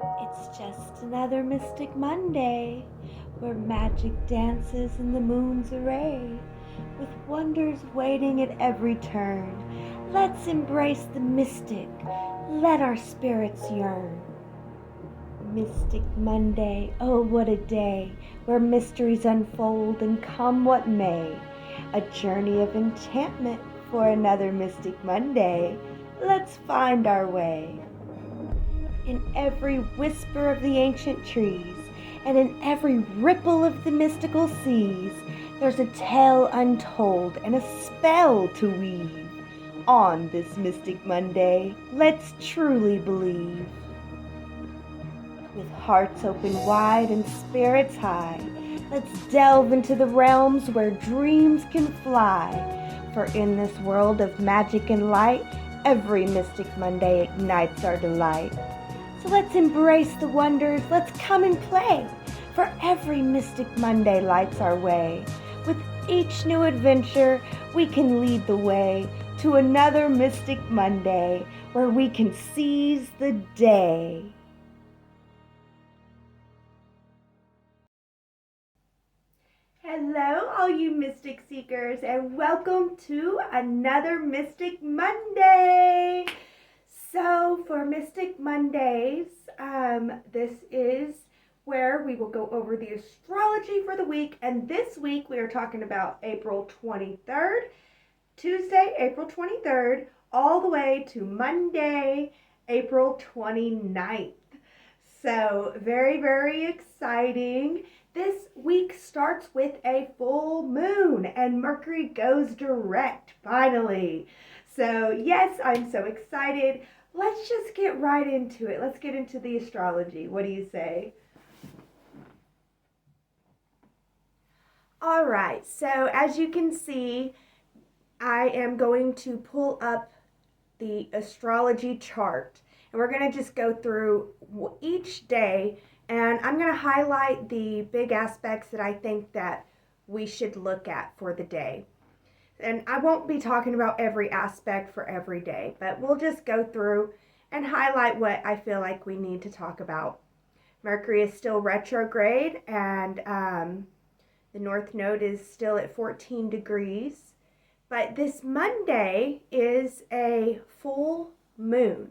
It's just another Mystic Monday, where magic dances in the moon's array, with wonders waiting at every turn. Let's embrace the mystic, let our spirits yearn. Mystic Monday, oh what a day, where mysteries unfold and come what may. A journey of enchantment for another Mystic Monday. Let's find our way. In every whisper of the ancient trees, and in every ripple of the mystical seas, there's a tale untold and a spell to weave. On this Mystic Monday, let's truly believe. With hearts open wide and spirits high, let's delve into the realms where dreams can fly. For in this world of magic and light, every Mystic Monday ignites our delight. So let's embrace the wonders, let's come and play, for every Mystic Monday lights our way. With each new adventure, we can lead the way to another Mystic Monday, where we can seize the day. Hello, all you Mystic Seekers, and welcome to another Mystic Monday. So for Mystic Mondays, this is where we will go over the astrology for the week. And this week we are talking about April 23rd, Tuesday, April 23rd, all the way to Monday, April 29th. So very, very exciting. This week starts with a full moon and Mercury goes direct finally. So yes, I'm so excited. Let's just get right into it. Let's get into the astrology. What do you say? All right, so as you can see, I am going to pull up the astrology chart and we're going to just go through each day, and I'm going to highlight the big aspects that I think that we should look at for the day. And I won't be talking about every aspect for every day, but we'll just go through and highlight what I feel like we need to talk about. Mercury is still retrograde, and the North Node is still at 14 degrees. But this Monday is a full moon,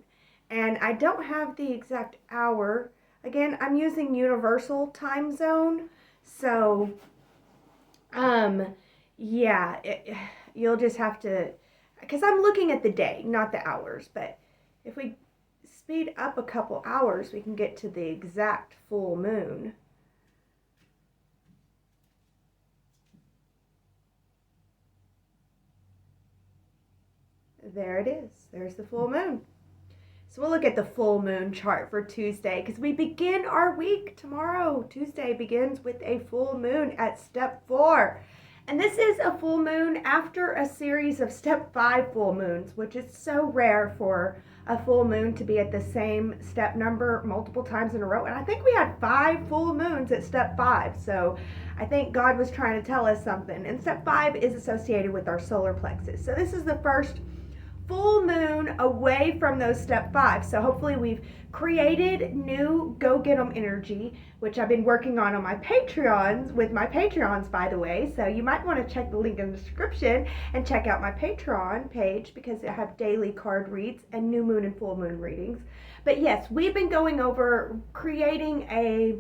and I don't have the exact hour. Again, I'm using universal time zone, so yeah, you'll just have to, because I'm looking at the day, not the hours. But if we speed up a couple hours, we can get to the exact full moon. There it is. There's the full moon. So we'll look at the full moon chart for Tuesday, because we begin our week tomorrow. Tuesday begins with a full moon at step 4. And this is a full moon after a series of step 5 full moons, which is so rare for a full moon to be at the same step number multiple times in a row. And I think we had 5 full moons at step 5. So I think God was trying to tell us something. And step 5 is associated with our solar plexus. So this is the first full moon away from those step 5. So hopefully we've created new go get 'em energy, which I've been working on my Patreons, with my Patreons, by the way. So you might want to check the link in the description and check out my Patreon page, because I have daily card reads and new moon and full moon readings. But yes, we've been going over creating a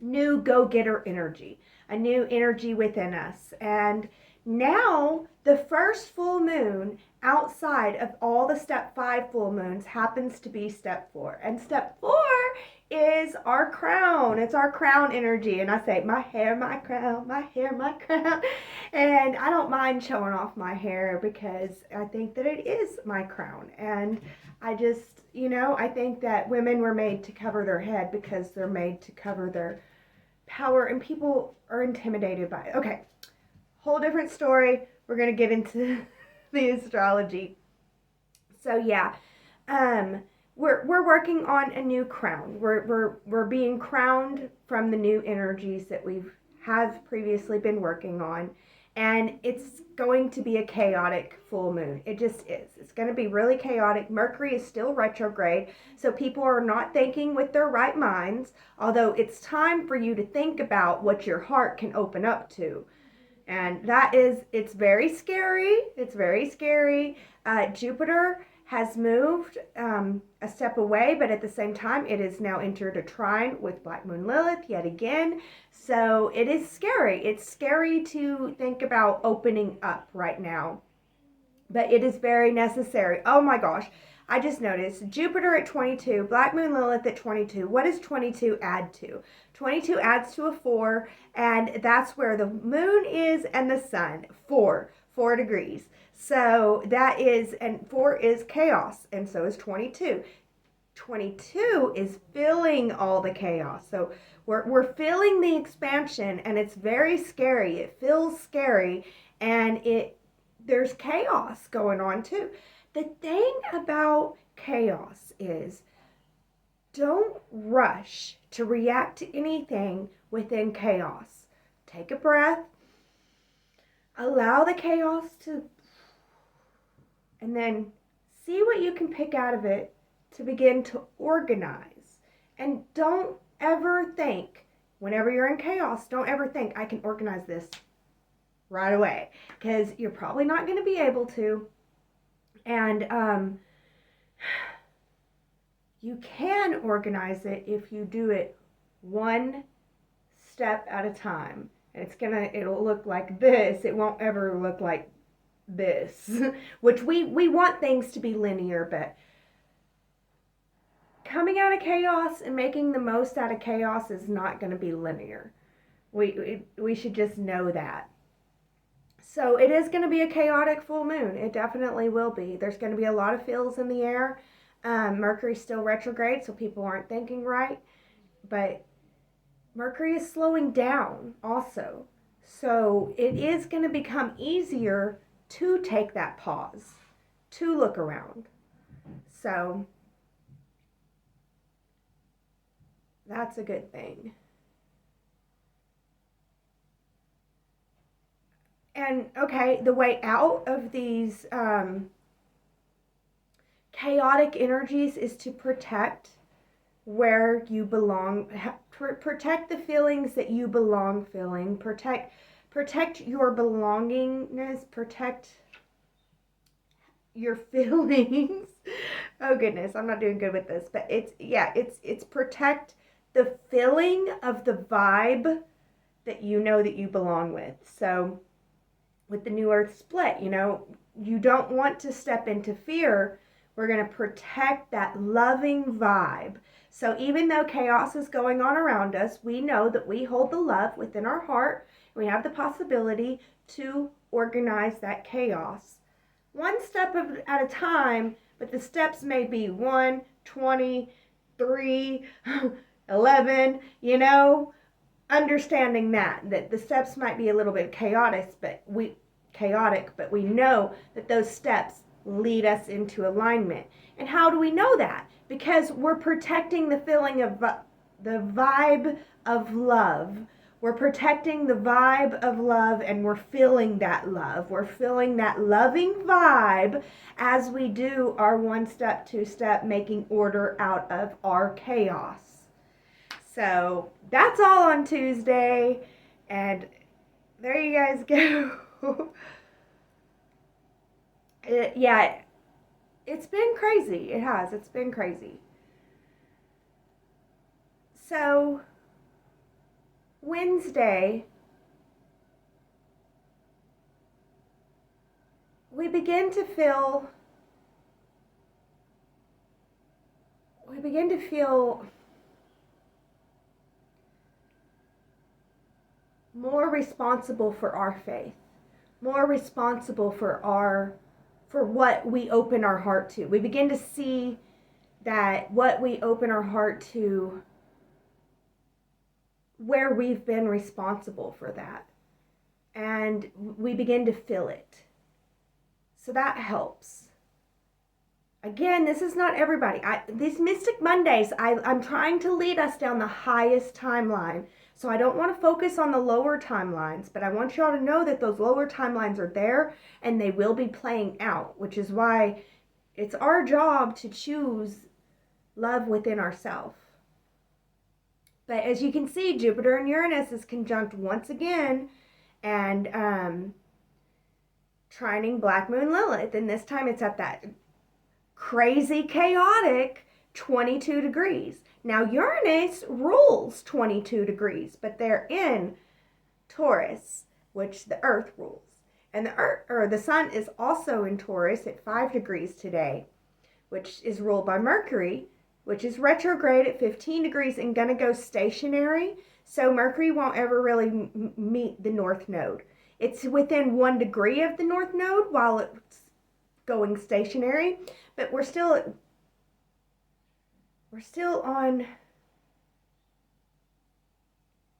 new go-getter energy, a new energy within us. And now the first full moon outside of all the step 5 full moons happens to be step 4. And step 4 is our crown. It's our crown energy. And I say, my hair, my crown, my hair, my crown. And I don't mind showing off my hair, because I think that it is my crown. And I just, I think that women were made to cover their head because they're made to cover their power, and people are intimidated by it. Okay, whole different story. We're going to get into the astrology. So yeah, we're working on a new crown. We're being crowned from the new energies that have previously been working on. and it's going to be a chaotic full moon. It just is. It's going to be really chaotic. Mercury is still retrograde, so people are not thinking with their right minds, although it's time for you to think about what your heart can open up to. And it's very scary. It's very scary. Jupiter has moved a step away, but at the same time, it has now entered a trine with Black Moon Lilith yet again. So it is scary. It's scary to think about opening up right now, but it is very necessary. Oh my gosh. I just noticed Jupiter at 22, Black Moon Lilith at 22. What does 22 add to? 22 adds to a 4, and that's where the moon is and the sun. 4 degrees. So that is, and 4 is chaos, and so is 22. 22 is filling all the chaos. So we're feeling the expansion, and it's very scary. It feels scary, and there's chaos going on too. The thing about chaos is don't rush to react to anything within chaos. Take a breath, allow the chaos to, and then see what you can pick out of it to begin to organize. And don't ever think, whenever you're in chaos, don't ever think, I can organize this right away, because you're probably not going to be able to. And you can organize it if you do it one step at a time. And it'll look like this. It won't ever look like this, which we want things to be linear, but coming out of chaos and making the most out of chaos is not going to be linear. We should just know that. So it is going to be a chaotic full moon. It definitely will be. There's going to be a lot of feels in the air. Mercury's still retrograde, so people aren't thinking right. But Mercury is slowing down also. So it is going to become easier to take that pause, to look around. So that's a good thing. And okay, the way out of these chaotic energies is to protect where you belong, protect the feelings that you belong feeling, protect your belongingness, protect your feelings. Oh goodness, I'm not doing good with this, but it's protect the feeling of the vibe that you know that you belong with. So with the new earth split, you don't want to step into fear. We're going to protect that loving vibe. So even though chaos is going on around us, we know that we hold the love within our heart. We have the possibility to organize that chaos one step at a time, but the steps may be 1, 20, 3, 11, understanding that the steps might be a little bit chaotic, but we know that those steps lead us into alignment. And how do we know that? Because we're protecting the feeling of the vibe of love. We're protecting the vibe of love, and we're feeling that love. We're feeling that loving vibe as we do our 1 step, 2 step, making order out of our chaos. So that's all on Tuesday, and there you guys go. It's been crazy. It has. It's been crazy. So Wednesday, we begin to feel more responsible for our faith, more responsible for what we open our heart to. We begin to see that what we open our heart to, where we've been responsible for that. And we begin to feel it. So that helps. Again, this is not everybody. These Mystic Mondays, I'm trying to lead us down the highest timeline So I don't want to focus on the lower timelines, but I want y'all to know that those lower timelines are there and they will be playing out, which is why it's our job to choose love within ourselves. But as you can see, Jupiter and Uranus is conjunct once again and trining Black Moon Lilith. And this time it's at that crazy, chaotic 22 degrees. Now, Uranus rules 22 degrees, but they're in Taurus, which the Earth rules. And the Sun is also in Taurus at 5 degrees today, which is ruled by Mercury, which is retrograde at 15 degrees and going to go stationary. So Mercury won't ever really meet the North Node. It's within 1 degree of the North Node while it's going stationary, but we're still on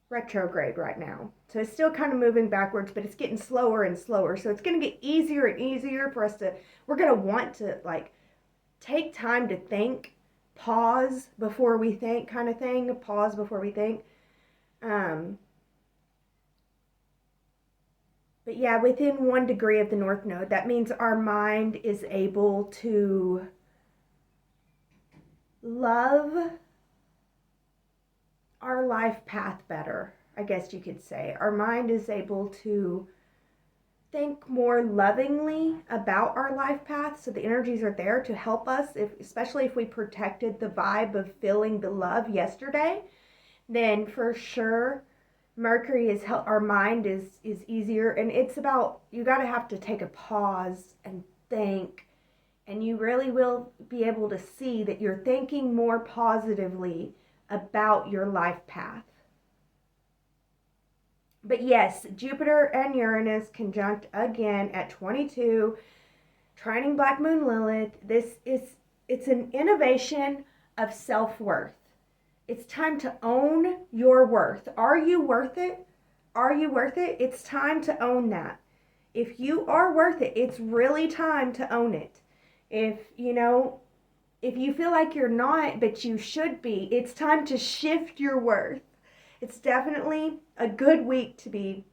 retrograde right now. So it's still kind of moving backwards, but it's getting slower and slower. So it's going to get easier and easier for us we're going to want to like take time to think, pause before we think kind of thing, pause before we think. But yeah, within 1 degree of the North Node, that means our mind is able to love our life path better, I guess you could say. Our mind is able to think more lovingly about our life path, so the energies are there to help us, especially if we protected the vibe of feeling the love yesterday, then for sure Mercury is our mind is easier. And it's about, you got to have to take a pause and think, and you really will be able to see that you're thinking more positively about your life path. But yes, Jupiter and Uranus conjunct again at 22, trining Black Moon Lilith. It's an innovation of self-worth. It's time to own your worth. Are you worth it? Are you worth it? It's time to own that. If you are worth it, it's really time to own it. If you feel like you're not, but you should be, it's time to shift your worth. It's definitely a good week to be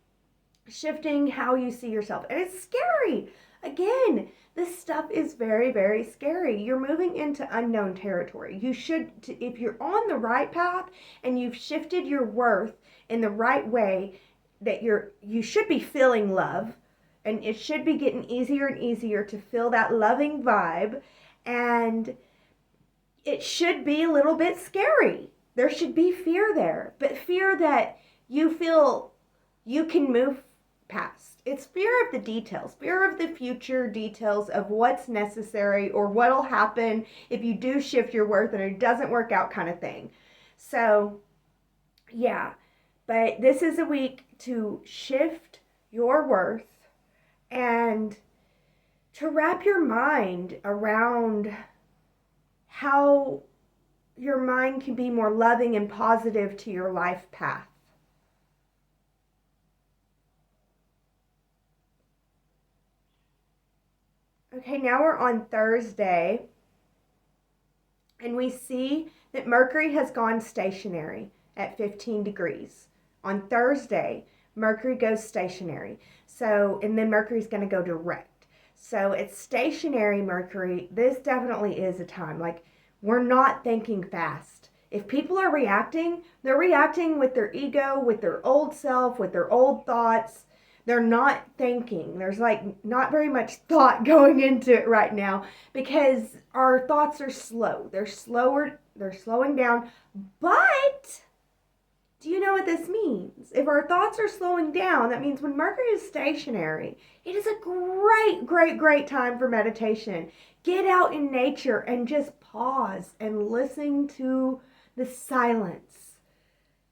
shifting how you see yourself. And it's scary. Again, this stuff is very, very scary. You're moving into unknown territory. You should, if you're on the right path and you've shifted your worth in the right way, that you should be feeling love, and it should be getting easier and easier to feel that loving vibe, and it should be a little bit scary. There should be fear there, but fear that you feel you can move past. It's fear of the details, fear of the future details of what's necessary or what'll happen if you do shift your worth and it doesn't work out kind of thing. So, yeah, but this is a week to shift your worth and to wrap your mind around how your mind can be more loving and positive to your life path. Okay, now we're on Thursday, and we see that Mercury has gone stationary at 15 degrees. On Thursday, Mercury goes stationary. So, and then Mercury's going to go direct. So it's stationary Mercury. This definitely is a time, like, we're not thinking fast. If people are reacting, they're reacting with their ego, with their old self, with their old thoughts. They're not thinking. There's like not very much thought going into it right now because our thoughts are slow. They're slowing down. But do you know what this means? If our thoughts are slowing down, that means when Mercury is stationary, it is a great, great, great time for meditation. Get out in nature and just pause and listen to the silence.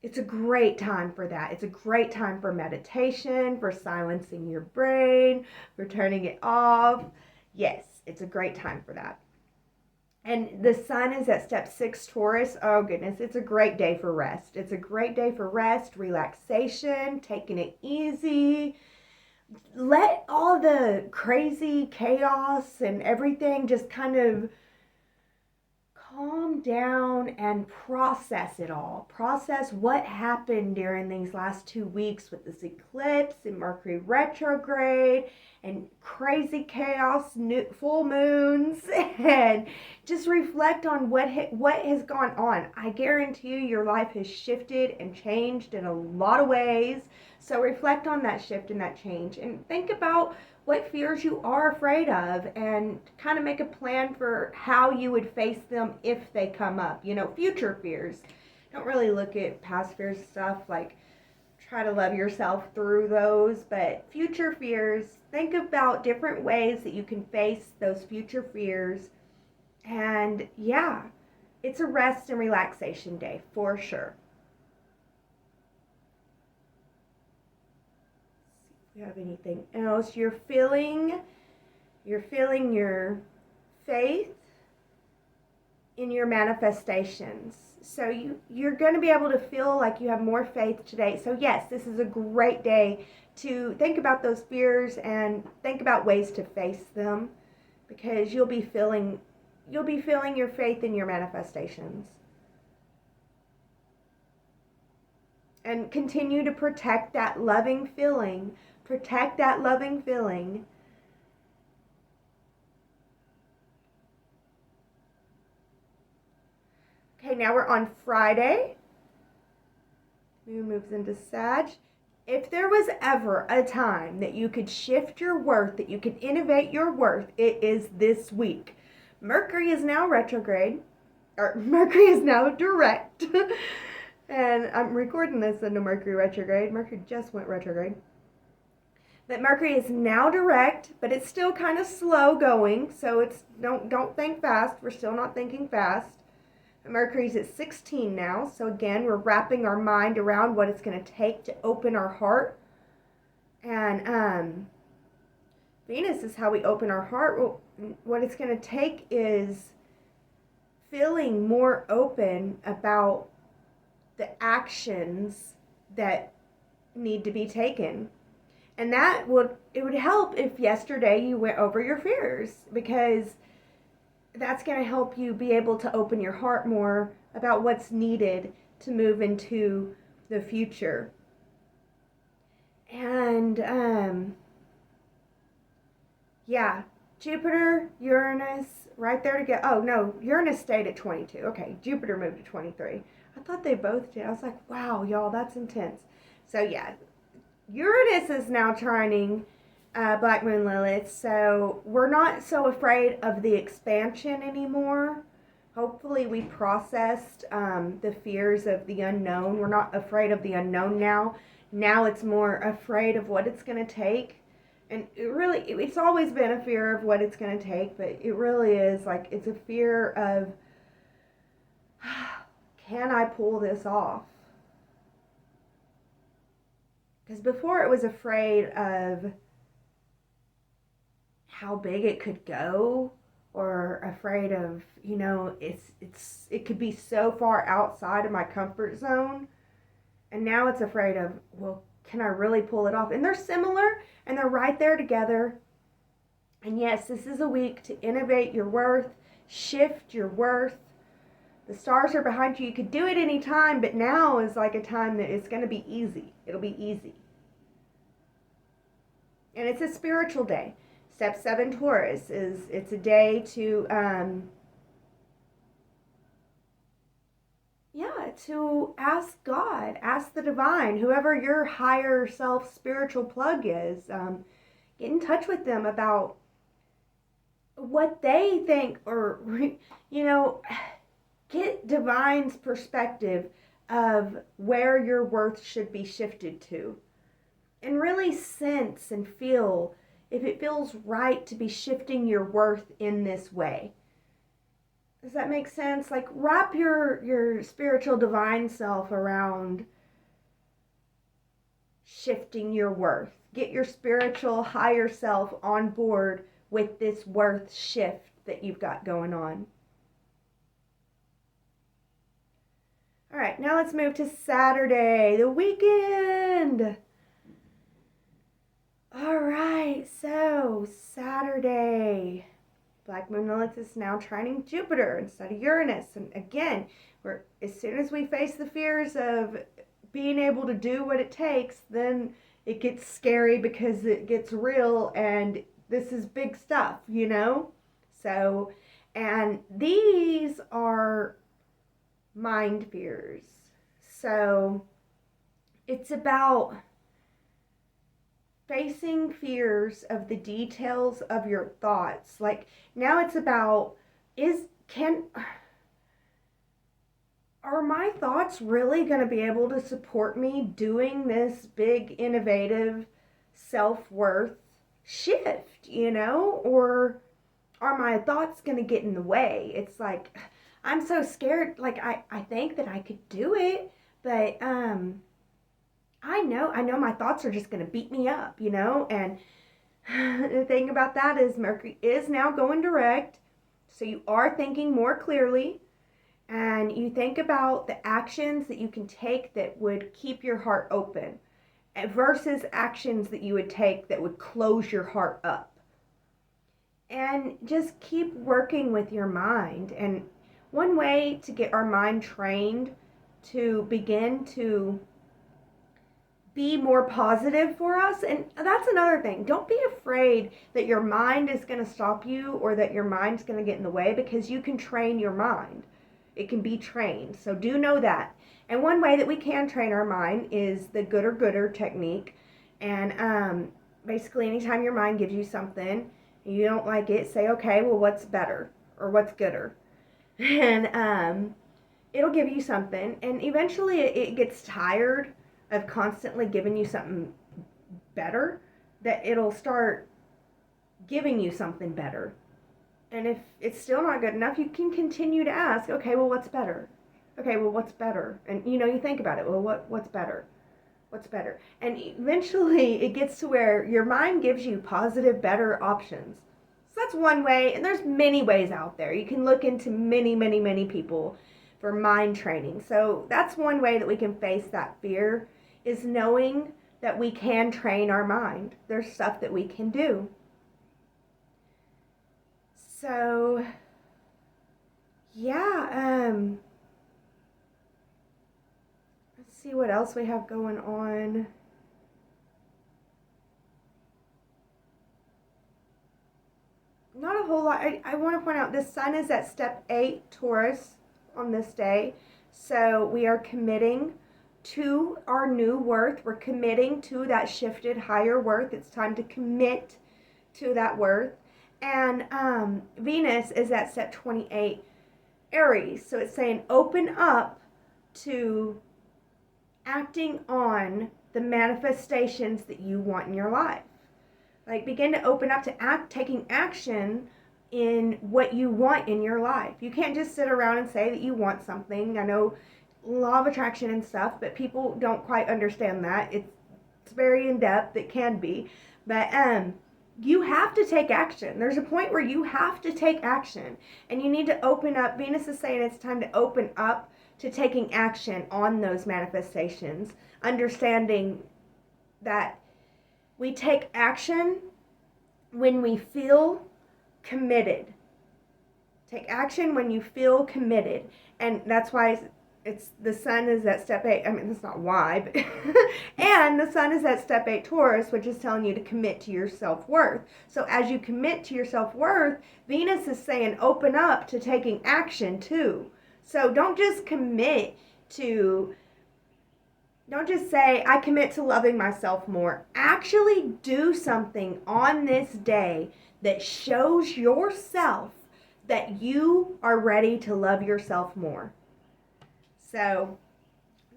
It's a great time for that. It's a great time for meditation, for silencing your brain, for turning it off. Yes, it's a great time for that. And the sun is at step 6 Taurus. Oh goodness, it's a great day for rest. It's a great day for rest, relaxation, taking it easy. Let all the crazy chaos and everything just kind of calm down and process it all. Process what happened during these last 2 weeks with this eclipse and Mercury retrograde and crazy chaos, full moons, and just reflect on what has gone on. I guarantee you your life has shifted and changed in a lot of ways. So reflect on that shift and that change and think about what fears you are afraid of and kind of make a plan for how you would face them if they come up. Future fears. Don't really look at past fears stuff, like try to love yourself through those, but future fears, think about different ways that you can face those future fears. And yeah, it's a rest and relaxation day for sure. You have anything else you're feeling your faith in your manifestations. So you're going to be able to feel like you have more faith today. So yes, this is a great day to think about those fears and think about ways to face them, because you'll be feeling your faith in your manifestations. And continue to protect that loving feeling. Protect that loving feeling. Okay, now we're on Friday. Moon moves into Sag. If there was ever a time that you could shift your worth, that you could innovate your worth, it is this week. Mercury is now retrograde, or Mercury is now direct. And I'm recording this in a Mercury retrograde. Mercury just went retrograde. But Mercury is now direct, but it's still kind of slow going. So it's don't think fast. We're still not thinking fast. Mercury's at 16 now. So again, we're wrapping our mind around what it's going to take to open our heart. And Venus is how we open our heart. Well, what it's going to take is feeling more open about the actions that need to be taken. And it would help if yesterday you went over your fears, because that's going to help you be able to open your heart more about what's needed to move into the future. And yeah, Jupiter, Uranus, right there to get. Oh no, Uranus stayed at 22. Okay, Jupiter moved to 23. I thought they both did. I was like, wow, y'all, that's intense. So yeah, Uranus is now trining Black Moon Lilith, so we're not so afraid of the expansion anymore. Hopefully we processed the fears of the unknown. We're not afraid of the unknown now. Now it's more afraid of what it's going to take. And it's always been a fear of what it's going to take, but it really is like, it's a fear of, can I pull this off? Because before it was afraid of how big it could go, or afraid of, it could be so far outside of my comfort zone. And now it's afraid of, well, can I really pull it off? And they're similar, and they're right there together. And yes, this is a week to innovate your worth, shift your worth. The stars are behind you. You could do it any time, but now is like a time that it's going to be easy. It'll be easy. And it's a spiritual day. Step 7 Taurus it's a day to to ask God, ask the divine, whoever your higher self spiritual plug is, get in touch with them about what they think, or get divine's perspective of where your worth should be shifted to, and really sense and feel if it feels right to be shifting your worth in this way. Does that make sense? Like, wrap your spiritual divine self around shifting your worth. Get your spiritual higher self on board with this worth shift that you've got going on. All right, now let's move to Saturday, the weekend. All right, so Saturday. Black Moon Lilith is now trining Jupiter instead of Uranus. And again, as soon as we face the fears of being able to do what it takes, then it gets scary because it gets real and this is big stuff, you know? So, and these are mind fears. So, it's about facing fears of the details of your thoughts. Like now it's about are my thoughts really going to be able to support me doing this big innovative self-worth shift, you know? Or are my thoughts going to get in the way? It's like I'm so scared. Like I think that I could do it, but I know my thoughts are just going to beat me up, you know? And the thing about that is Mercury is now going direct. So you are thinking more clearly and you think about the actions that you can take that would keep your heart open versus actions that you would take that would close your heart up. And just keep working with your mind. And one way to get our mind trained to begin to be more positive for us. And that's another thing. Don't be afraid that your mind is going to stop you or that your mind's going to get in the way, because you can train your mind. It can be trained. So do know that. And one way that we can train our mind is the gooder technique. And basically anytime your mind gives you something and you don't like it, say, okay, well, what's better or what's gooder? And it'll give you something. And eventually it gets tired of constantly giving you something better, that it'll start giving you something better. And if it's still not good enough, you can continue to ask, okay, well, what's better? Okay, well, what's better? And, you know, you think about it. Well, what's better? What's better? And eventually it gets to where your mind gives you positive, better options. So that's one way. And there's many ways out there. You can look into many people for mind training. So that's one way that we can face that fear, is knowing that we can train our mind. There's stuff that we can do. So, yeah, let's see what else we have going on. Not a whole lot. I want to point out the sun is at step 8 Taurus on this day. So we are committing to our new worth. We're committing to that shifted higher worth. It's time to commit to that worth. And Venus is at step 28 Aries. So it's saying open up to acting on the manifestations that you want in your life. Like begin to open up to taking action in what you want in your life. You can't just sit around and say that you want something. I know law of attraction and stuff, but people don't quite understand that. It's very in depth. It can be, but you have to take action. There's a point where you have to take action, and you need to open up. Venus is saying it's time to open up to taking action on those manifestations, understanding that we take action when we feel committed. Take action when you feel committed. And that's why it's the sun is at step 8. I mean, that's not why, but and the sun is at step 8 Taurus, which is telling you to commit to your self-worth. So as you commit to your self-worth, Venus is saying open up to taking action too. So don't just say, I commit to loving myself more. Actually do something on this day that shows yourself that you are ready to love yourself more. So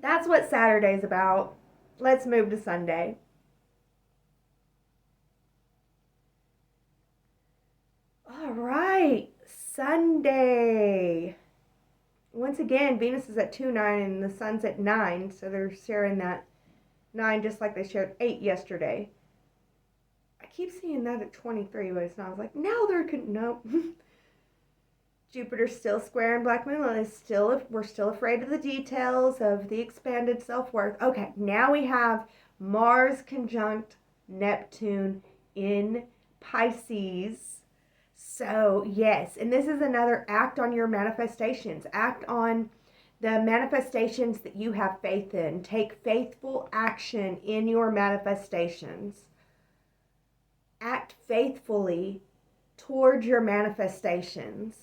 that's what Saturday's about. Let's move to Sunday. All right, Sunday. Once again, Venus is at 2-9 and the sun's at 9, so they're sharing that 9 just like they shared 8 yesterday. I keep seeing that at 23, but it's not. I was like, now no. Jupiter's still squaring Black Moon. We're still afraid of the details of the expanded self-worth. Okay, now we have Mars conjunct Neptune in Pisces. So, yes, and this is another act on your manifestations. Act on the manifestations that you have faith in. Take faithful action in your manifestations. Act faithfully towards your manifestations.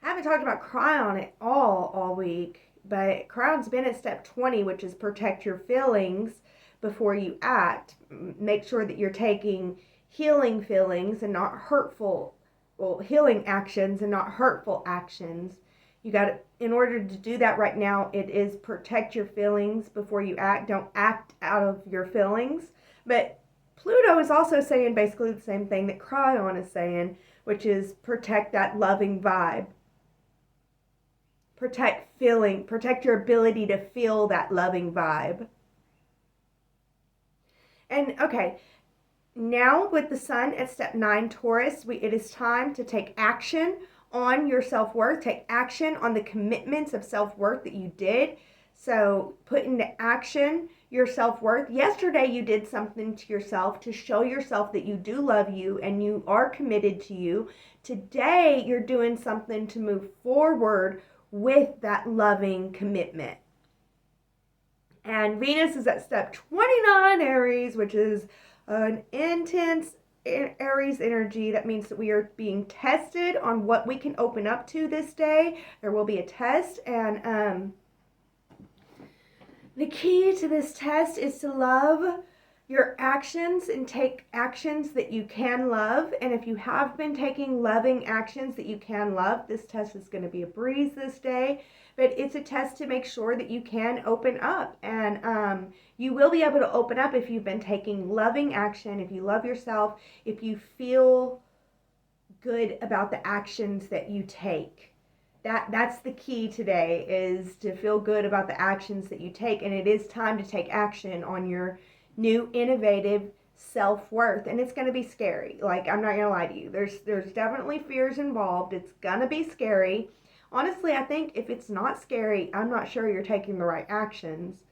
I haven't talked about Cryon at all week, but Cryon's been at step 20, which is protect your feelings before you act. Make sure that you're taking healing feelings and not hurtful, well, healing actions and not hurtful actions. You got to, in order to do that right now, it is protect your feelings before you act. Don't act out of your feelings. But Pluto is also saying basically the same thing that Cryon is saying, which is protect that loving vibe. Protect your ability to feel that loving vibe. And okay, now with the sun at step 9 Taurus, it is time to take action on your self-worth. Take action on the commitments of self-worth that you did. So put into action your self-worth. Yesterday you did something to yourself to show yourself that you do love you and you are committed to you. Today you're doing something to move forward with that loving commitment. And Venus is at step 29 Aries, which is an intense Aries energy. That means that we are being tested on what we can open up to this day. There will be a test, and the key to this test is to love your actions and take actions that you can love. And if you have been taking loving actions that you can love, this test is going to be a breeze this day. But it's a test to make sure that you can open up. And you will be able to open up if you've been taking loving action, if you love yourself, if you feel good about the actions that you take. That's the key today, is to feel good about the actions that you take. And it is time to take action on your new innovative self-worth, and it's going to be scary. Like, I'm not going to lie to you, there's definitely fears involved. It's going to be scary. Honestly, I think if it's not scary, I'm not sure you're taking the right actions.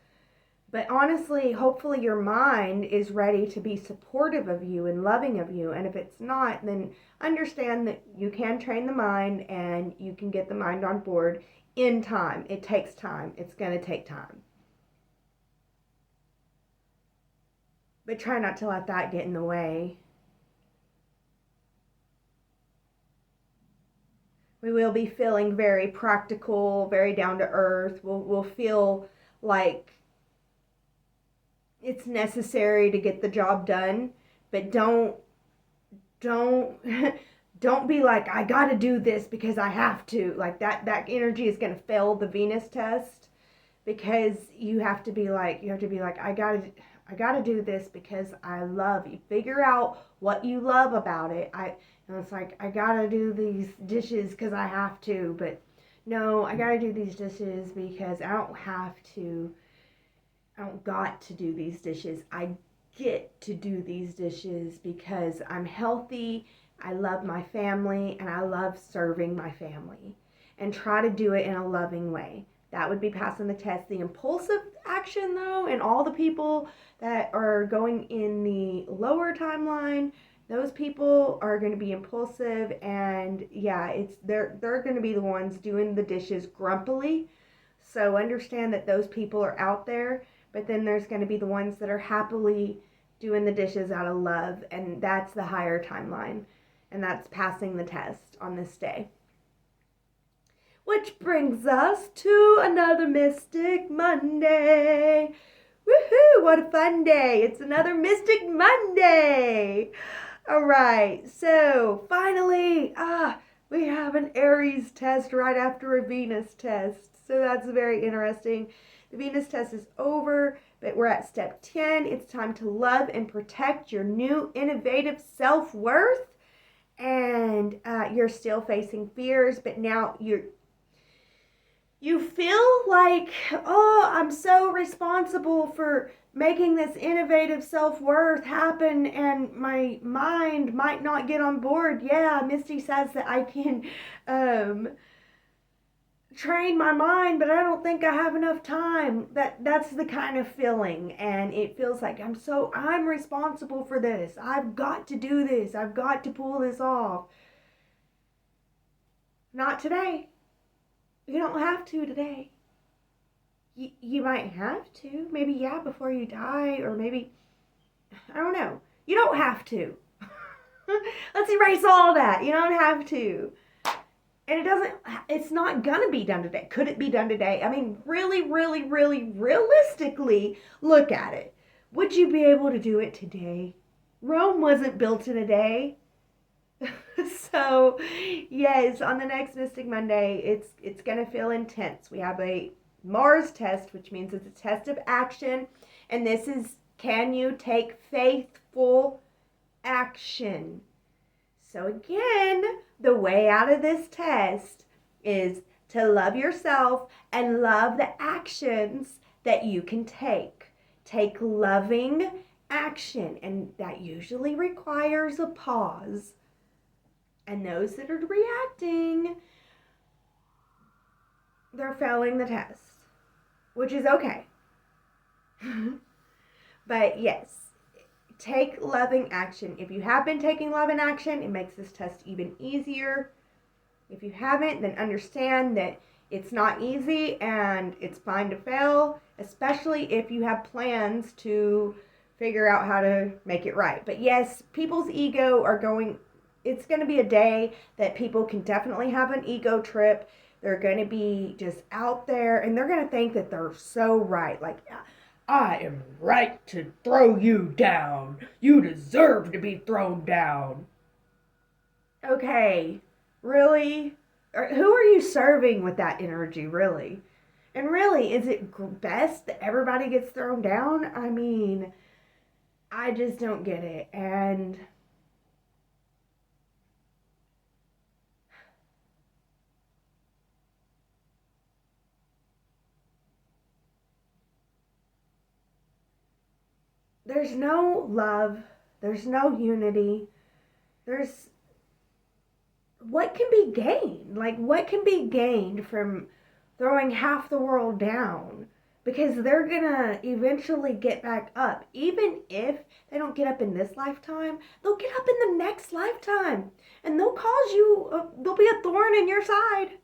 But honestly, hopefully your mind is ready to be supportive of you and loving of you. And if it's not, then understand that you can train the mind and you can get the mind on board in time. It takes time. It's going to take time. But try not to let that get in the way. We will be feeling very practical, very down to earth. We'll feel like it's necessary to get the job done, but don't be like, I got to do this because I have to. Like that energy is going to fail the Venus test, because you have to be like I gotta do this because I love you. Figure out what you love about it. It's like, I gotta do these dishes because I have to, but no, I gotta do these dishes because I don't have to. I don't got to do these dishes. I get to do these dishes because I'm healthy, I love my family, and I love serving my family. And try to do it in a loving way. That would be passing the test. The impulsive action, though, and all the people that are going in the lower timeline, those people are going to be impulsive, and yeah, they're going to be the ones doing the dishes grumpily. So understand that those people are out there, but then there's going to be the ones that are happily doing the dishes out of love, and that's the higher timeline, and that's passing the test on this day. Which brings us to another Mystic Monday. Woohoo! What a fun day. It's another Mystic Monday. All right, so finally, we have an Aries test right after a Venus test. So that's very interesting. The Venus test is over, but we're at step 10. It's time to love and protect your new innovative self-worth. And you're still facing fears, but now you feel like, oh, I'm so responsible for making this innovative self-worth happen, and my mind might not get on board. Yeah, Misty says that I can train my mind, but I don't think I have enough time. That's the kind of feeling, and it feels like I'm responsible for this. I've got to do this. I've got to pull this off. Not today. You don't have to today. You might have to. Maybe, yeah, before you die, or maybe, I don't know. You don't have to. Let's erase all that. You don't have to. And it's not gonna be done today. Could it be done today? I mean, really, really, really, realistically, look at it. Would you be able to do it today? Rome wasn't built in a day. So, yes, on the next Mystic Monday, it's gonna feel intense. We have a Mars test, which means it's a test of action. And this is, can you take faithful action? So again, the way out of this test is to love yourself and love the actions that you can take. Take loving action, and that usually requires a pause. And those that are reacting, they're failing the test, which is okay. But yes, take loving action. If you have been taking loving action, it makes this test even easier. If you haven't, then understand that it's not easy and it's fine to fail, especially if you have plans to figure out how to make it right. But yes, people's ego it's going to be a day that people can definitely have an ego trip. They're going to be just out there, and they're going to think that they're so right. Like, I am right to throw you down. You deserve to be thrown down. Okay, really? Who are you serving with that energy, really? And really, is it best that everybody gets thrown down? I mean, I just don't get it. And there's no love, there's no unity, what can be gained? Like, what can be gained from throwing half the world down? Because they're gonna eventually get back up. Even if they don't get up in this lifetime, they'll get up in the next lifetime. And they'll cause you, they'll be a thorn in your side.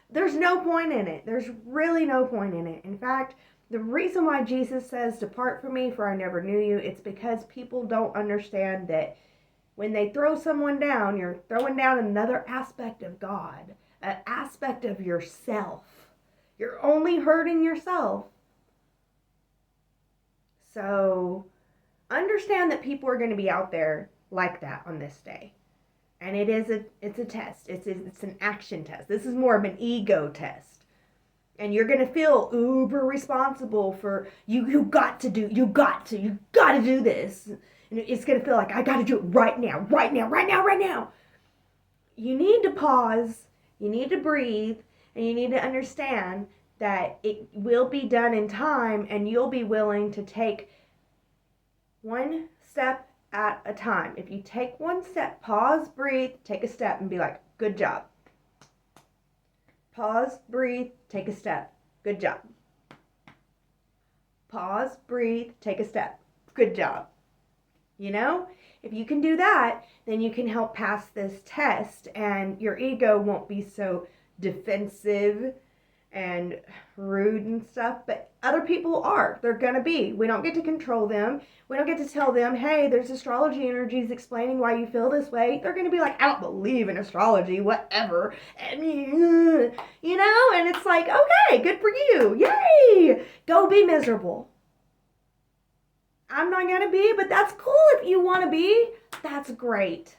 There's no point in it. There's really no point in it. In fact, the reason why Jesus says, "Depart from me, for I never knew you," it's because people don't understand that when they throw someone down, you're throwing down another aspect of God, an aspect of yourself. You're only hurting yourself. So understand that people are going to be out there like that on this day. And it's a test. It's an action test. This is more of an ego test. And you're going to feel uber responsible for, you got to do this. And it's going to feel like, I got to do it right now. You need to pause, you need to breathe, and you need to understand that it will be done in time, and you'll be willing to take one step at a time. If you take one step, pause, breathe, take a step, and be like, good job. Pause, breathe, take a step. Good job. Pause, breathe, take a step. Good job. You know, if you can do that, then you can help pass this test, and your ego won't be so defensive and rude and stuff. But other people are. They're going to be. We don't get to control them. We don't get to tell them, hey, there's astrology energies explaining why you feel this way. They're going to be like, I don't believe in astrology, whatever. I mean, you know, and it's like, okay, good for you. Yay! Go be miserable. I'm not going to be, but that's cool if you want to be. That's great.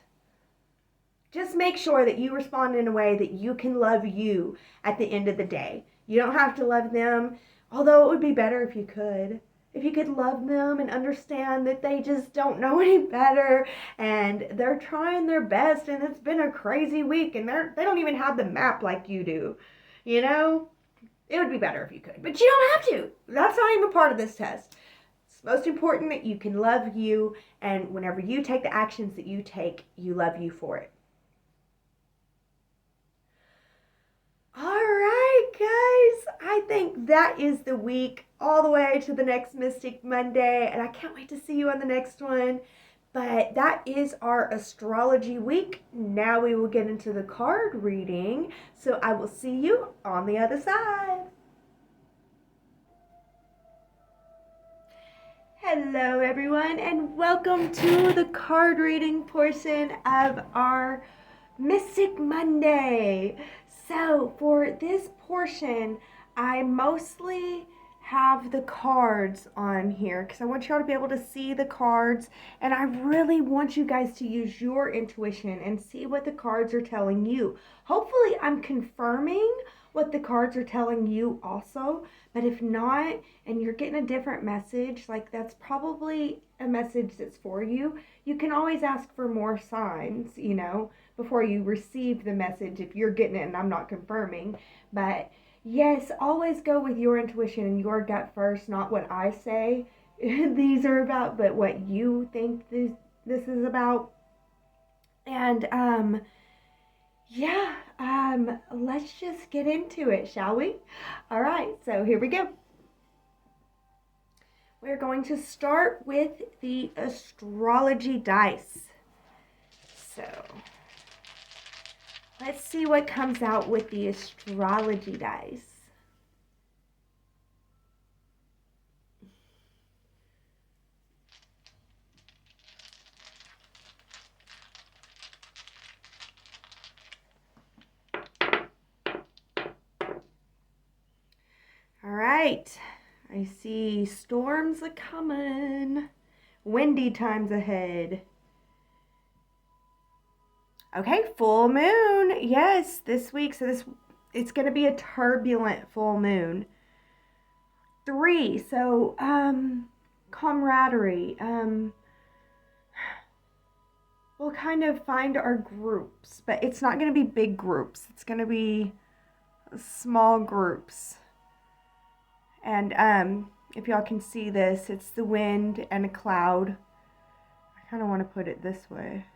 Just make sure that you respond in a way that you can love you at the end of the day. You don't have to love them, although it would be better if you could. If you could love them and understand that they just don't know any better and they're trying their best and it's been a crazy week and they don't even have the map like you do. You know? It would be better if you could. But you don't have to. That's not even part of this test. It's most important that you can love you, and whenever you take the actions that you take, you love you for it. All right, guys. I think that is the week all the way to the next Mystic Monday, and I can't wait to see you on the next one. But that is our astrology week. Now we will get into the card reading. So I will see you on the other side. Hello, everyone, and welcome to the card reading portion of our Mystic Monday. So for this portion, I mostly have the cards on here because I want y'all to be able to see the cards, and I really want you guys to use your intuition and see what the cards are telling you. Hopefully I'm confirming what the cards are telling you also, but if not, and you're getting a different message, like that's probably a message that's for you. You can always ask for more signs, before you receive the message if you're getting it and I'm not confirming. But yes, always go with your intuition and your gut first, not what I say these are about, but what you think this is about. And let's just get into it, shall we? All right, so here we go. We're going to start with the astrology dice. So let's see what comes out with the astrology dice. All right, I see storms are coming, windy times ahead. Okay, full moon. Yes, this week. So it's going to be a turbulent full moon. 3. So camaraderie. We'll kind of find our groups, but it's not going to be big groups. It's going to be small groups. And if y'all can see this, it's the wind and a cloud. I kind of want to put it this way.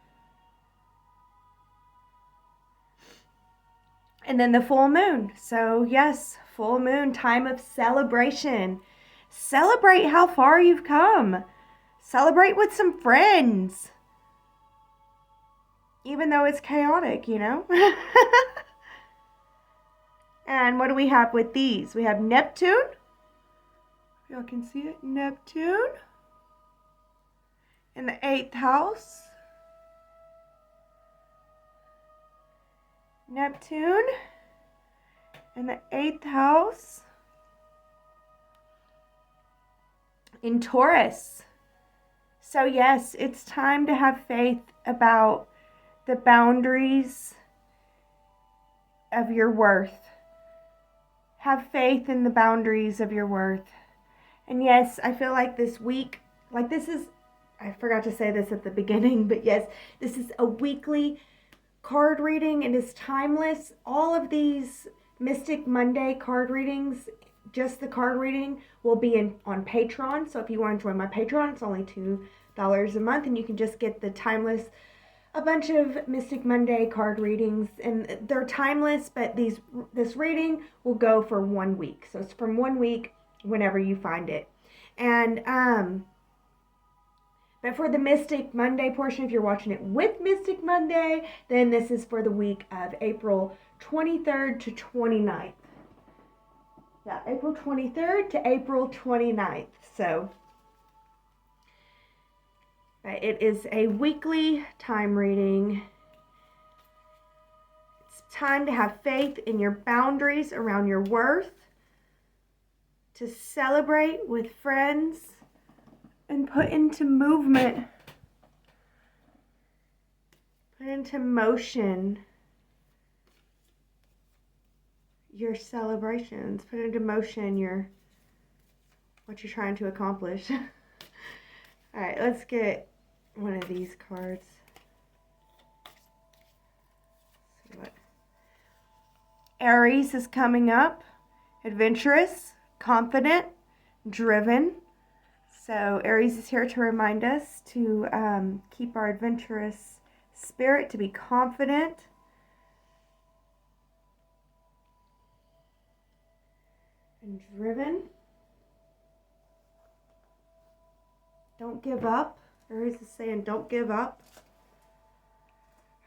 And then the full moon. So yes, full moon, time of celebration. Celebrate how far you've come. Celebrate with some friends. Even though it's chaotic, And what do we have with these? We have Neptune. Y'all can see it. Neptune. In the 8th house. Neptune in the 8th house. In Taurus. So yes, it's time to have faith about the boundaries of your worth. Have faith in the boundaries of your worth. And yes, I feel like this week, I forgot to say this at the beginning, but yes, this is a weekly card reading. It is timeless. All of these Mystic Monday card readings, just the card reading, will be on Patreon. So if you want to join my Patreon, it's only $2 a month, and you can just get the timeless, a bunch of Mystic Monday card readings, and they're timeless, but this reading will go for 1 week. So it's from 1 week whenever you find it. And but for the Mystic Monday portion, if you're watching it with Mystic Monday, then this is for the week of April 23rd to 29th. Yeah, April 23rd to April 29th. So, but it is a weekly time reading. It's time to have faith in your boundaries around your worth, to celebrate with friends, and put into movement, put into motion your celebrations, put into motion what you're trying to accomplish. All right, let's get one of these cards. Let's see what Aries is coming up. Adventurous, confident, driven. So Aries is here to remind us to keep our adventurous spirit, to be confident. and driven. Don't give up. There is a saying, don't give up.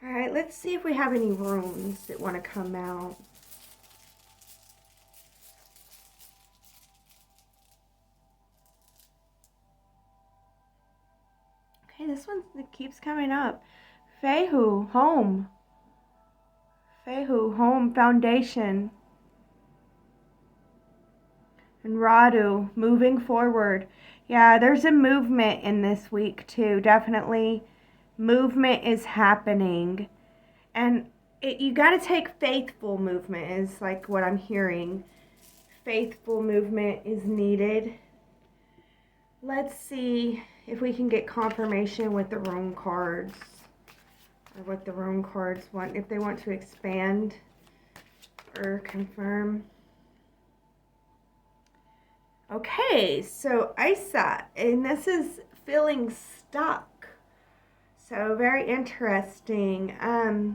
All right, let's see if we have any runes that want to come out. Okay, this one keeps coming up. Fehu, home. Fehu, home, foundation. And Radu, moving forward. Yeah, there's a movement in this week too, definitely. Movement is happening. And you got to take faithful movement is like what I'm hearing. Faithful movement is needed. Let's see if we can get confirmation with the rune cards. Or what the rune cards want, if they want to expand or confirm. Okay, so Isa, and this is feeling stuck. So very interesting. I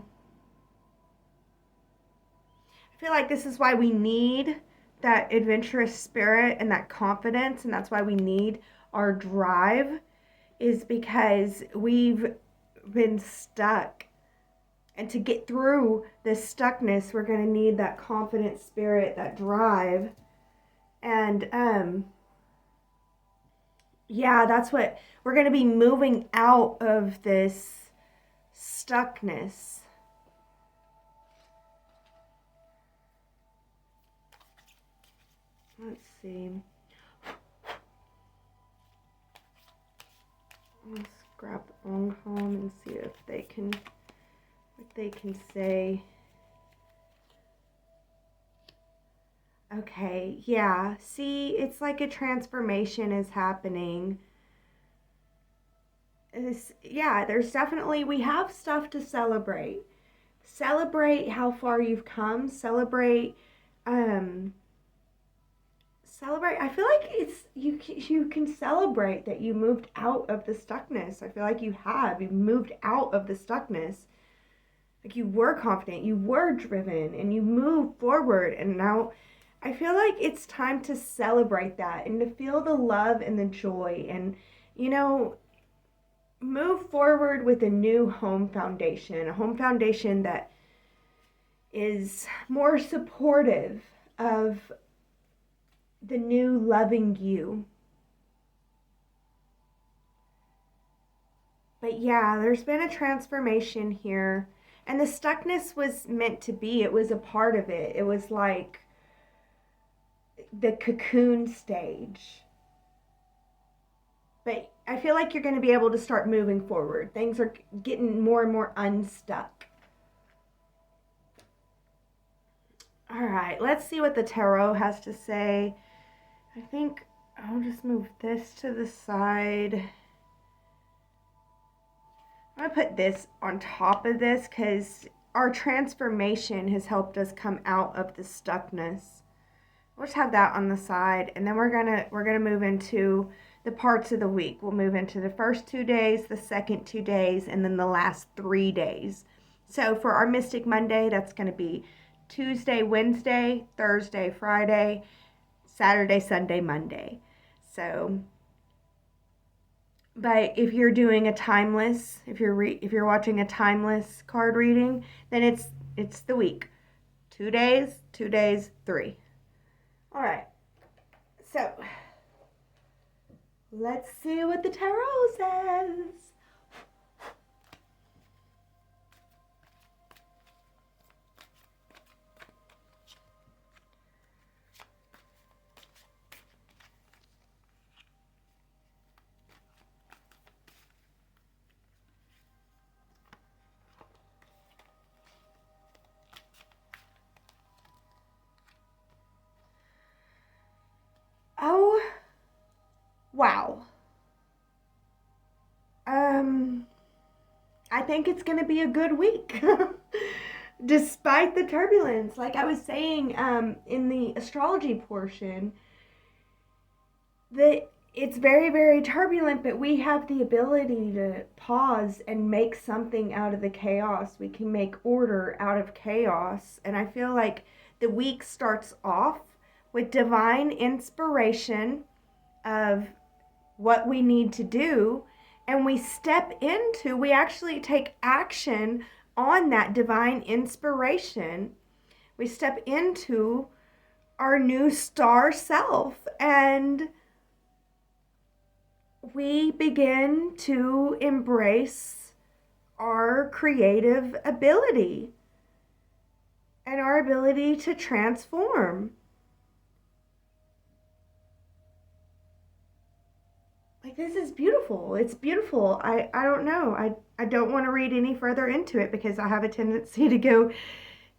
feel like this is why we need that adventurous spirit and that confidence, and that's why we need our drive, is because we've been stuck. And to get through this stuckness, we're going to need that confident spirit, that drive. And yeah, that's what we're going to be moving out of this stuckness. Let's see. Let's grab the Ong Home and see if they can, what they can say. Okay, yeah. See, it's like a transformation is happening. Yeah, there's definitely, we have stuff to celebrate. Celebrate how far you've come. Celebrate, I feel like it's, you can celebrate that you moved out of the stuckness. I feel like you've moved out of the stuckness. Like you were confident, you were driven, and you moved forward, and now I feel like it's time to celebrate that and to feel the love and the joy and, move forward with a new home foundation that is more supportive of the new loving you. But yeah, there's been a transformation here. And the stuckness was meant to be. It was a part of it. It was like the cocoon stage. But I feel like you're going to be able to start moving forward. Things are getting more and more unstuck. All right, let's see what the tarot has to say. I think I'll just move this to the side. I'm going to put this on top of this because our transformation has helped us come out of the stuckness. We'll just have that on the side, and then we're gonna move into the parts of the week. We'll move into the first 2 days, the second 2 days, and then the last 3 days. So for our Mystic Monday, that's going to be Tuesday, Wednesday, Thursday, Friday, Saturday, Sunday, Monday. So, but if you're doing a timeless, if you're watching a timeless card reading, then it's the week. 2 days, 2 days, 3. All right. So, let's see what the tarot says. Oh, wow. I think it's going to be a good week. Despite the turbulence, like I was saying in the astrology portion, that it's very, very turbulent, but we have the ability to pause and make something out of the chaos. We can make order out of chaos. And I feel like the week starts off with divine inspiration of what we need to do, and we actually take action on that divine inspiration. We step into our new star self, and we begin to embrace our creative ability and our ability to transform. Like, this is beautiful. It's beautiful. I don't know. I don't want to read any further into it because I have a tendency to go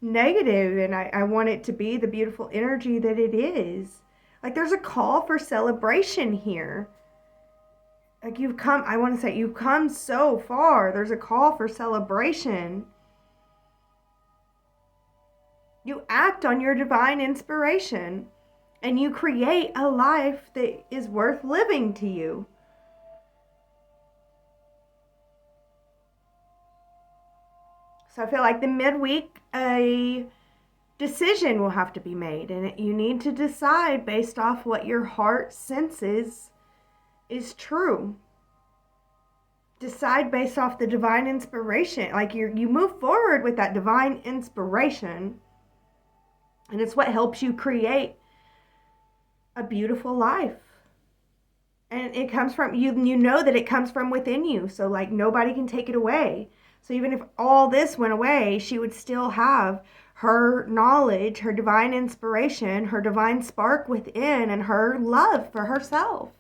negative, and I want it to be the beautiful energy that it is. Like, there's a call for celebration here. Like, you've come so far. There's a call for celebration. You act on your divine inspiration, and you create a life that is worth living to you. So I feel like the midweek, a decision will have to be made, and you need to decide based off what your heart senses is true. Decide based off the divine inspiration. Like, you move forward with that divine inspiration, and it's what helps you create a beautiful life. And it comes from you. You know that it comes from within you. So, like, nobody can take it away. So even if all this went away, she would still have her knowledge, her divine inspiration, her divine spark within, and her love for herself.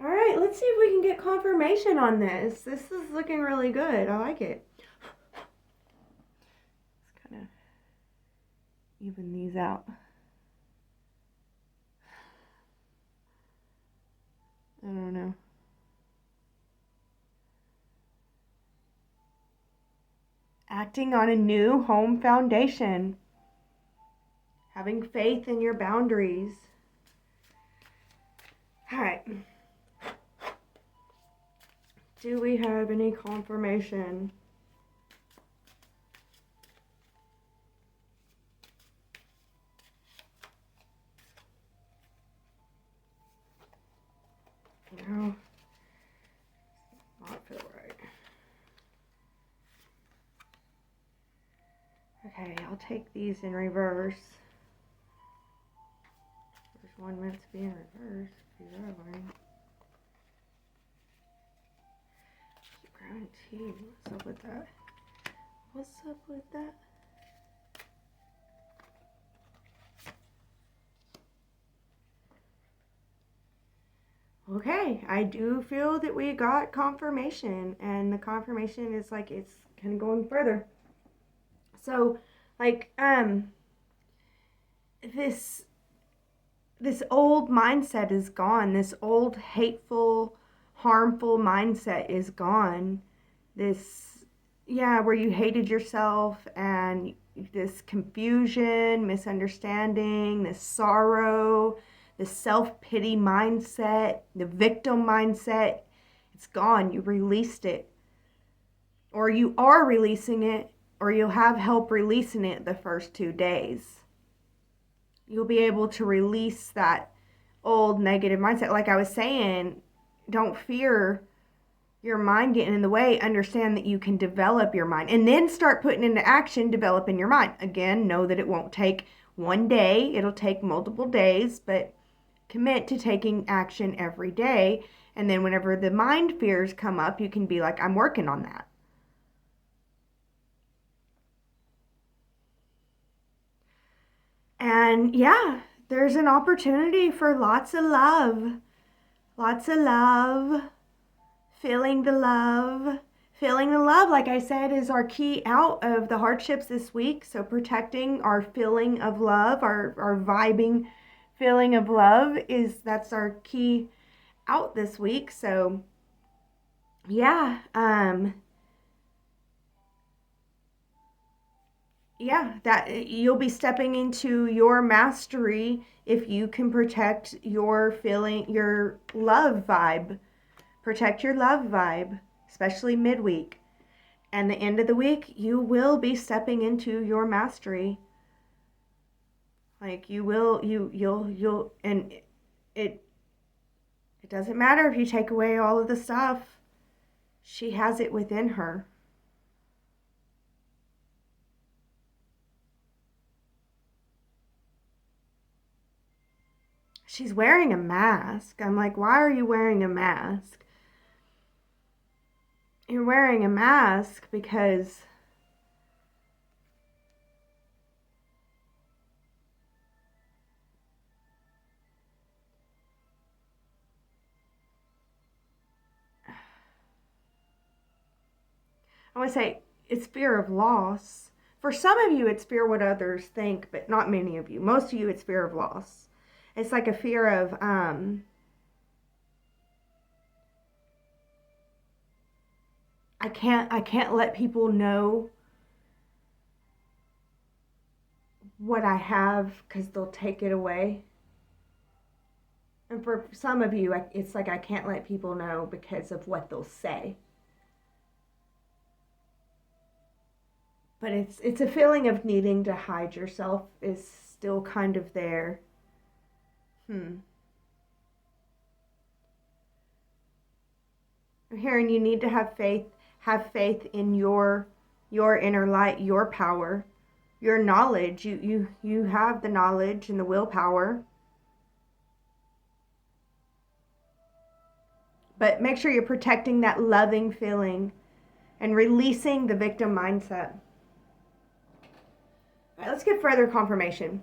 All right, let's see if we can get confirmation on this. This is looking really good. I like it. Let's kind of even these out. I don't know. Acting on a new home foundation. Having faith in your boundaries. All right. Do we have any confirmation? No. Not feel right. Okay, I'll take these in reverse. There's one meant to be in reverse. Do that one. Keep grabbing tea. What's up with that? What's up with that? Okay, I do feel that we got confirmation, and the confirmation is like it's kind of going further. So, like, this old mindset is gone. This old hateful, harmful mindset is gone. This, where you hated yourself, and this confusion, misunderstanding, this sorrow, the self-pity mindset, the victim mindset, it's gone. You released it. Or you are releasing it, or you'll have help releasing it the first 2 days. You'll be able to release that old negative mindset. Like I was saying, don't fear your mind getting in the way. Understand that you can develop your mind, and then start putting into action developing your mind. Again, know that it won't take one day. It'll take multiple days, but commit to taking action every day. And then whenever the mind fears come up, you can be like, I'm working on that. And there's an opportunity for lots of love. Lots of love. Feeling the love. Feeling the love, like I said, is our key out of the hardships this week. So protecting our feeling of love, our vibing feeling of love, that's our key out this week. So that you'll be stepping into your mastery if you can protect your feeling, your love vibe. Protect your love vibe, especially midweek. And the end of the week, you will be stepping into your mastery. Like you'll, and it doesn't matter if you take away all of the stuff. She has it within her. She's wearing a mask. I'm like, why are you wearing a mask? You're wearing a mask because I want to say it's fear of loss. For some of you, it's fear what others think, but not many of you. Most of you, it's fear of loss. It's like a fear of I can't let people know what I have because they'll take it away. And for some of you, it's like I can't let people know because of what they'll say. But it's a feeling of needing to hide yourself is still kind of there. I'm hearing you need to have faith in your inner light, your power, your knowledge. You have the knowledge and the willpower. But make sure you're protecting that loving feeling and releasing the victim mindset. All right, let's get further confirmation.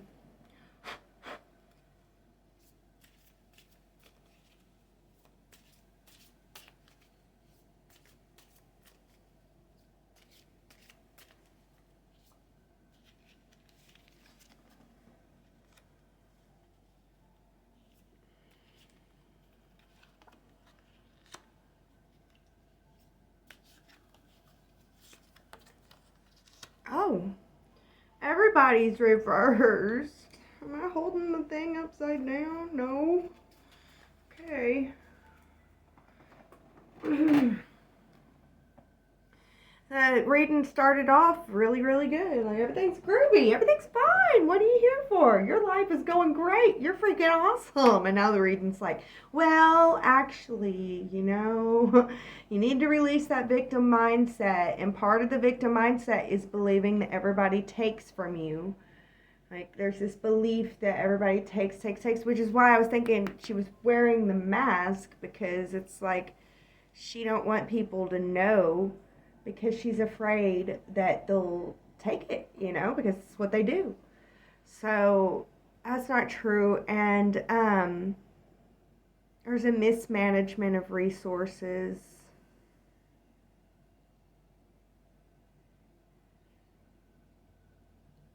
Oh, everybody's reversed. Am I holding the thing upside down? No. Okay. Reading started off really, really good. Like, everything's groovy. Everything's fine. What are you here for? Your life is going great. You're freaking awesome. And now the reading's like, well, actually, you need to release that victim mindset. And part of the victim mindset is believing that everybody takes from you. Like, there's this belief that everybody takes, which is why I was thinking she was wearing the mask, because it's like she don't want people to know, because she's afraid that they'll take it, because it's what they do. So that's not true. And there's a mismanagement of resources.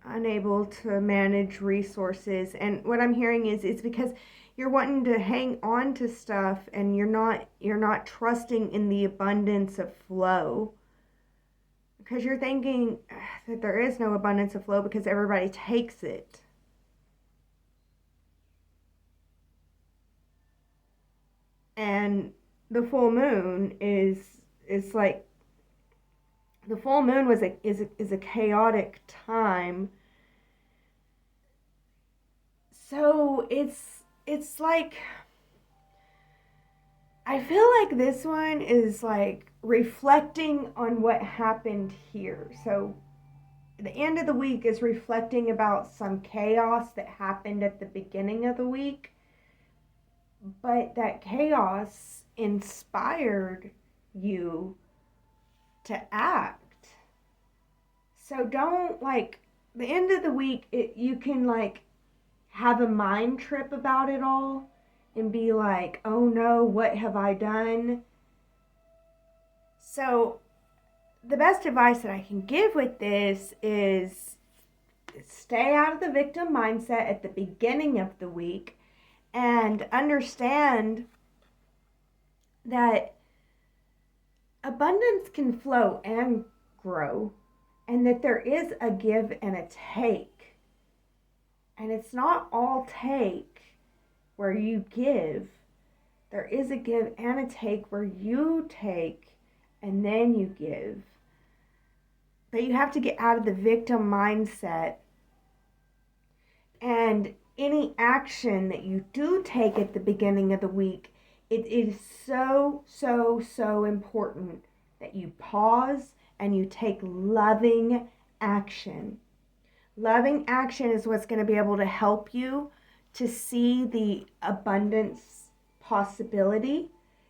Unable to manage resources. And what I'm hearing is it's because you're wanting to hang on to stuff and you're not trusting in the abundance of flow. Because you're thinking that there is no abundance of flow because everybody takes it. And the full moon is like, the full moon is a chaotic time. So it's like, I feel like this one is like reflecting on what happened here. So the end of the week is reflecting about some chaos that happened at the beginning of the week, but that chaos inspired you to act. So don't, like, the end of the week, you can like have a mind trip about it all and be like, oh no, what have I done? So the best advice that I can give with this is stay out of the victim mindset at the beginning of the week and understand that abundance can flow and grow, and that there is a give and a take. And it's not all take where you give. There is a give and a take where you take and then you give. But you have to get out of the victim mindset. And any action that you do take at the beginning of the week, it is so, so, so important that you pause and you take loving action. Loving action is what's going to be able to help you to see the abundance possibility.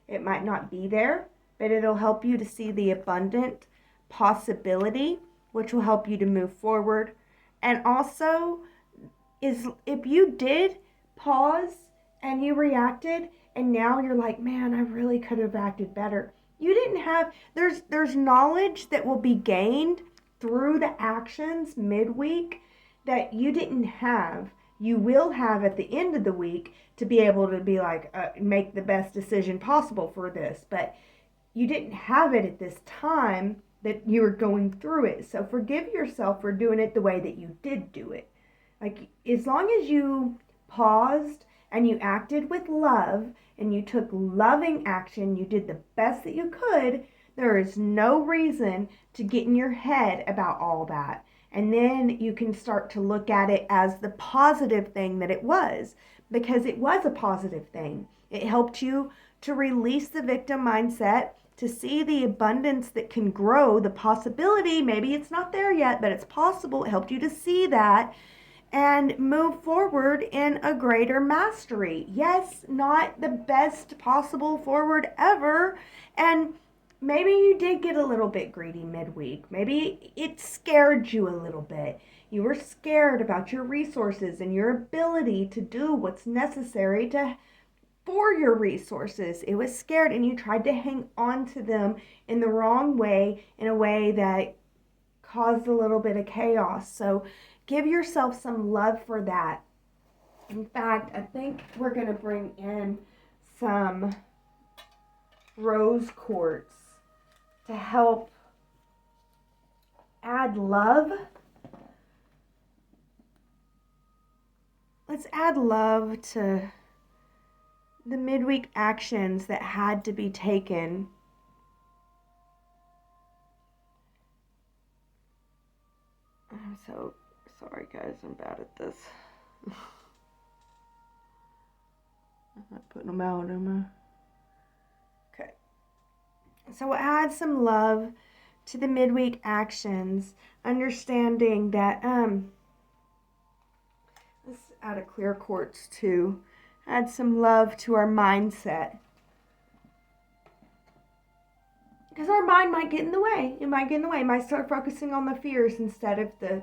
It might not be there, but it'll help you to see the abundant possibility, which will help you to move forward. And also, is if you did pause and you reacted and now you're like, man, I really could have acted better. You didn't have, there's knowledge that will be gained through the actions midweek that you didn't have. You will have at the end of the week to be able to be like, make the best decision possible for this. But you didn't have it at this time that you were going through it. So forgive yourself for doing it the way that you did do it. Like, as long as you paused and you acted with love and you took loving action, you did the best that you could, there is no reason to get in your head about all that. And then you can start to look at it as the positive thing that it was, because it was a positive thing. It helped you to release the victim mindset, to see the abundance that can grow, the possibility. Maybe it's not there yet, but it's possible. It helped you to see that and move forward in a greater mastery. Yes, not the best possible forward ever. And maybe you did get a little bit greedy midweek. Maybe it scared you a little bit. You were scared about your resources and your ability to do what's necessary for your resources. It was scared, and you tried to hang on to them in the wrong way, in a way that caused a little bit of chaos. So give yourself some love for that. In fact, I think we're going to bring in some rose quartz to help add love. Let's add love to the midweek actions that had to be taken. I'm so sorry, guys. I'm bad at this. I'm not putting them out, am I? Okay. So we'll add some love to the midweek actions, understanding that, let's add a clear quartz too. Add some love to our mindset. Because our mind might get in the way. It might get in the way. It might start focusing on the fears instead of the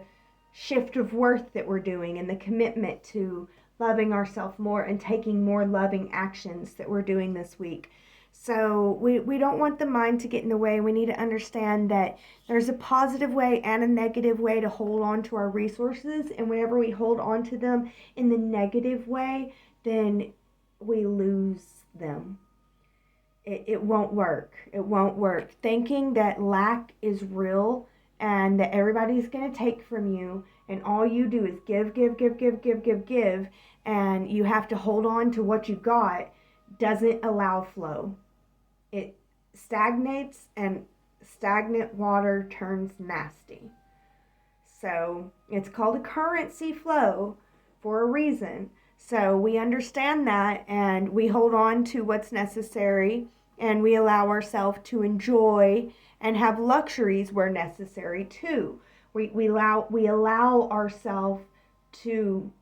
shift of worth that we're doing and the commitment to loving ourselves more and taking more loving actions that we're doing this week. So we don't want the mind to get in the way. We need to understand that there's a positive way and a negative way to hold on to our resources. And whenever we hold on to them in the negative way, then we lose them. It won't work. It won't work. Thinking that lack is real and that everybody's going to take from you and all you do is give, and you have to hold on to what you got doesn't allow flow. It stagnates, and stagnant water turns nasty. So it's called a currency flow for a reason. So we understand that, and we hold on to what's necessary, and we allow ourselves to enjoy and have luxuries where necessary too. We allow ourselves to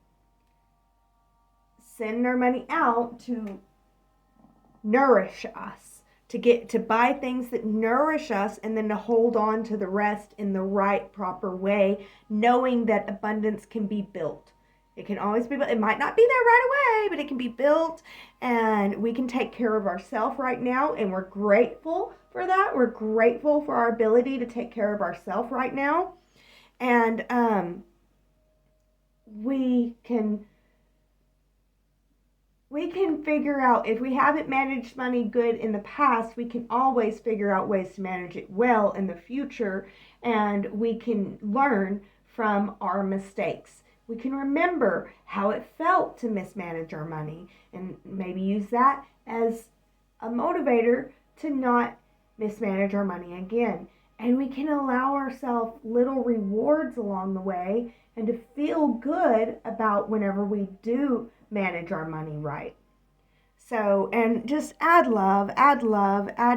send our money out to nourish us, to buy things that nourish us, and then to hold on to the rest in the right, proper way, knowing that abundance can be built. It can always be built. It might not be there right away, but it can be built, and we can take care of ourselves right now, and we're grateful for that. We're grateful for our ability to take care of ourselves right now. And we can figure out, if we haven't managed money good in the past, we can always figure out ways to manage it well in the future, and we can learn from our mistakes. We can remember how it felt to mismanage our money and maybe use that as a motivator to not mismanage our money again. And we can allow ourselves little rewards along the way and to feel good about whenever we do manage our money right. So, and just add love, add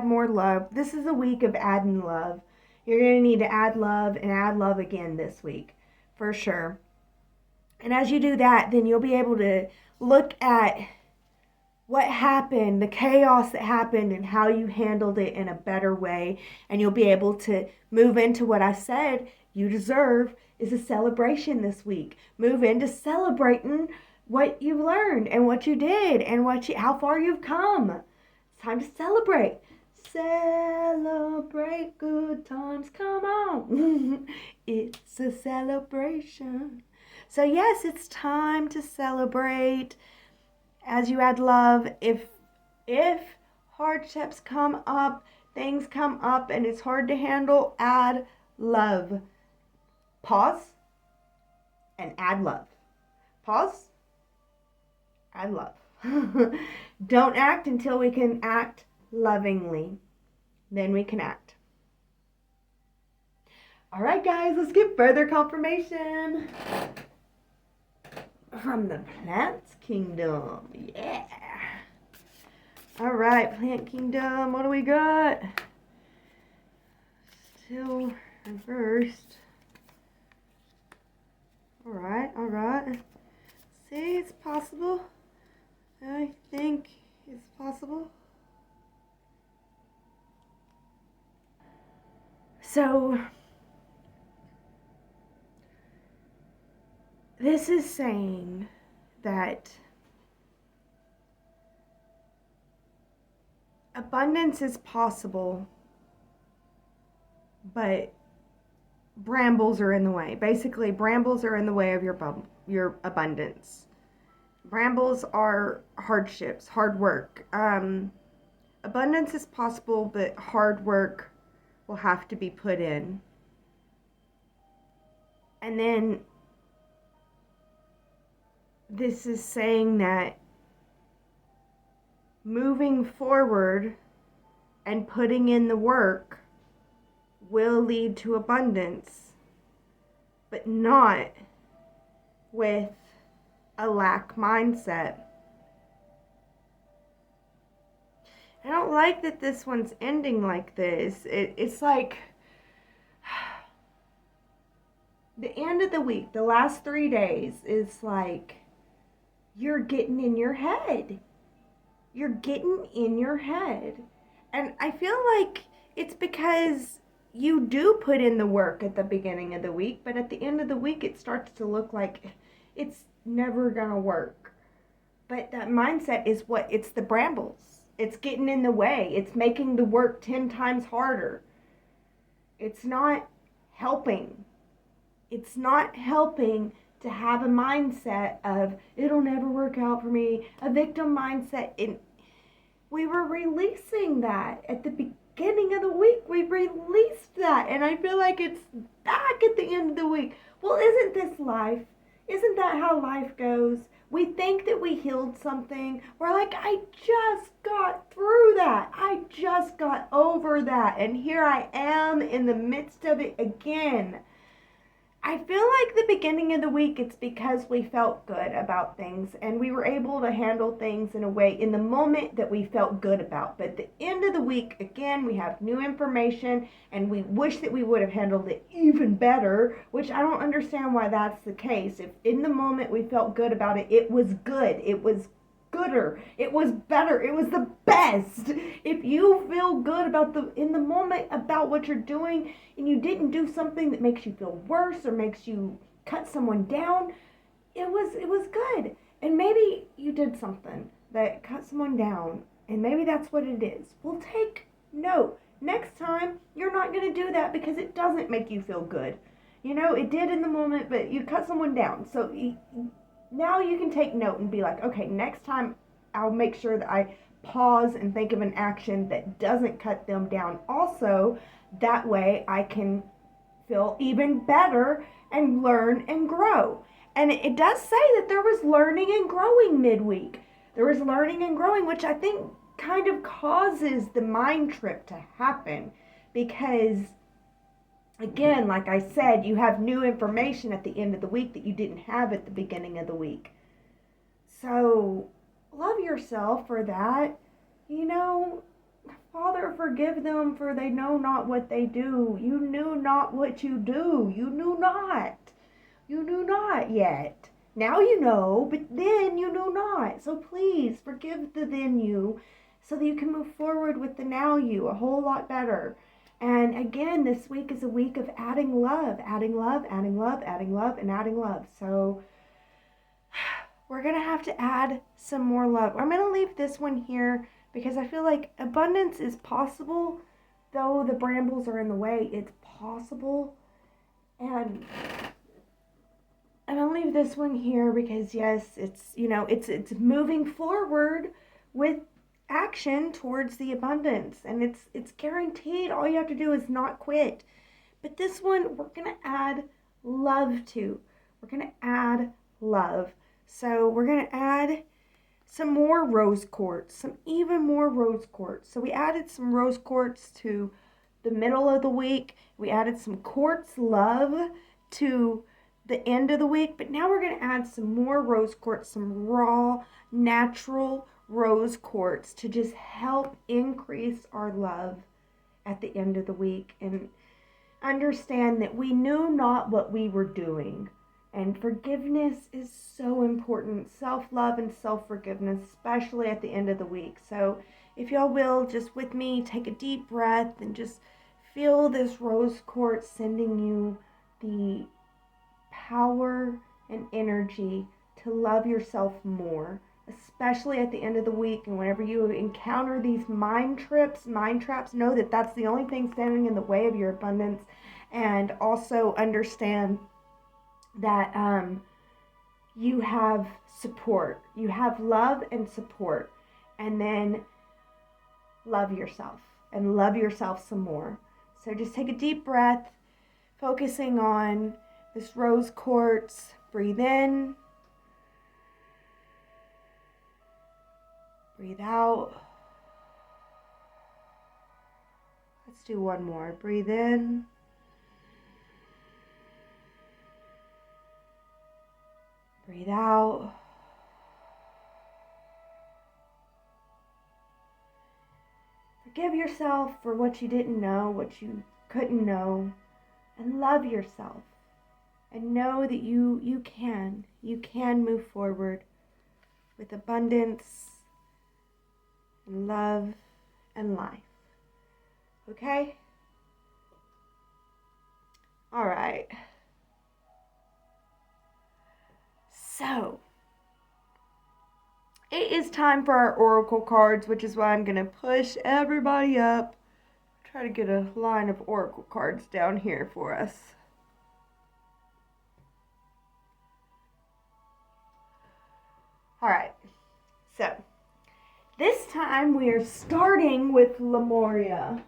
more love. This is a week of adding love. You're going to need to add love and add love again this week, for sure. And as you do that, then you'll be able to look at what happened, the chaos that happened, and how you handled it in a better way. And you'll be able to move into what I said you deserve is a celebration this week. Move into celebrating what you learned and what you did and how far you've come. It's time to celebrate. Celebrate good times. Come on. It's a celebration. So yes, it's time to celebrate. As you add love, if hardships come up, things come up and it's hard to handle, add love. Pause and add love. Pause, add love. Don't act until we can act lovingly. Then we can act. All right, guys, let's get further confirmation from the plants kingdom. Yeah. All right, plant kingdom. What do we got? Still reversed. All right. See, it's possible. I think it's possible. So, this is saying that abundance is possible, but brambles are in the way. Basically, brambles are in the way of your abundance. Brambles are hardships, hard work. Abundance is possible, but hard work will have to be put in. And then this is saying that moving forward and putting in the work will lead to abundance, but not with a lack mindset. I don't like that this one's ending like this. It's like the end of the week, the last 3 days is like you're getting in your head. You're getting in your head. And I feel like it's because you do put in the work at the beginning of the week, but at the end of the week it starts to look like it's never gonna work. But that mindset is it's the brambles. It's getting in the way. It's making the work 10 times harder. It's not helping. It's not helping to have a mindset of, it'll never work out for me, a victim mindset. And we were releasing that at the beginning of the week. We released that. And I feel like it's back at the end of the week. Well, isn't this life? Isn't that how life goes? We think that we healed something. We're like, I just got through that. I just got over that. And here I am in the midst of it again. I feel like the beginning of the week, it's because we felt good about things and we were able to handle things in a way in the moment that we felt good about. But at the end of the week, again, we have new information and we wish that we would have handled it even better, which I don't understand why that's the case. If in the moment we felt good about it, it was good. It was gooder. It was better. It was the best. If you feel good about in the moment about what you're doing and you didn't do something that makes you feel worse or makes you cut someone down, it was good. And maybe you did something that cut someone down and maybe that's what it is. Well, take note. Next time, you're not going to do that because it doesn't make you feel good. You know, it did in the moment, but you cut someone down. So now you can take note and be like, okay, next time I'll make sure that I pause and think of an action that doesn't cut them down. Also, that way I can feel even better and learn and grow. And it does say that there was learning and growing midweek. There was learning and growing, which I think kind of causes the mind trip to happen because again, like I said, you have new information at the end of the week that you didn't have at the beginning of the week. So love yourself for that. You know, Father, forgive them, for they know not what they do. You knew not what you do. You knew not. You knew not yet. Now you know, but then you knew not. So please forgive the then you, so that you can move forward with the now you a whole lot better. And again, this week is a week of adding love, adding love, adding love, adding love, and adding love. So we're going to have to add some more love. I'm going to leave this one here because I feel like abundance is possible. Though the brambles are in the way, it's possible. And I'm going to leave this one here because, yes, it's, you know, it's moving forward with action towards the abundance. And it's guaranteed. All you have to do is not quit. But this one, we're going to add love to. We're going to add love. So we're going to add some more rose quartz, some even more rose quartz. So we added some rose quartz to the middle of the week. We added some quartz love to the end of the week. But now we're going to add some more rose quartz, some raw, natural rose quartz to just help increase our love at the end of the week. And understand that we knew not what we were doing. And forgiveness is so important. Self-love and self-forgiveness, especially at the end of the week. So if y'all will, just with me, take a deep breath and just feel this rose quartz sending you the power and energy to love yourself more, especially at the end of the week. And whenever you encounter these mind traps, know that that's the only thing standing in the way of your abundance. And also understand that you have support. You have love and support. And then love yourself and love yourself some more. So just take a deep breath, focusing on this rose quartz. Breathe in. Breathe out. Let's do one more. Breathe in. Breathe out. Forgive yourself for what you didn't know, what you couldn't know, and love yourself. And know that you can move forward with abundance and love and life. Okay? All right. So, it is time for our oracle cards, which is why I'm going to push everybody up. Try to get a line of oracle cards down here for us. All right. So, this time we are starting with Lemuria.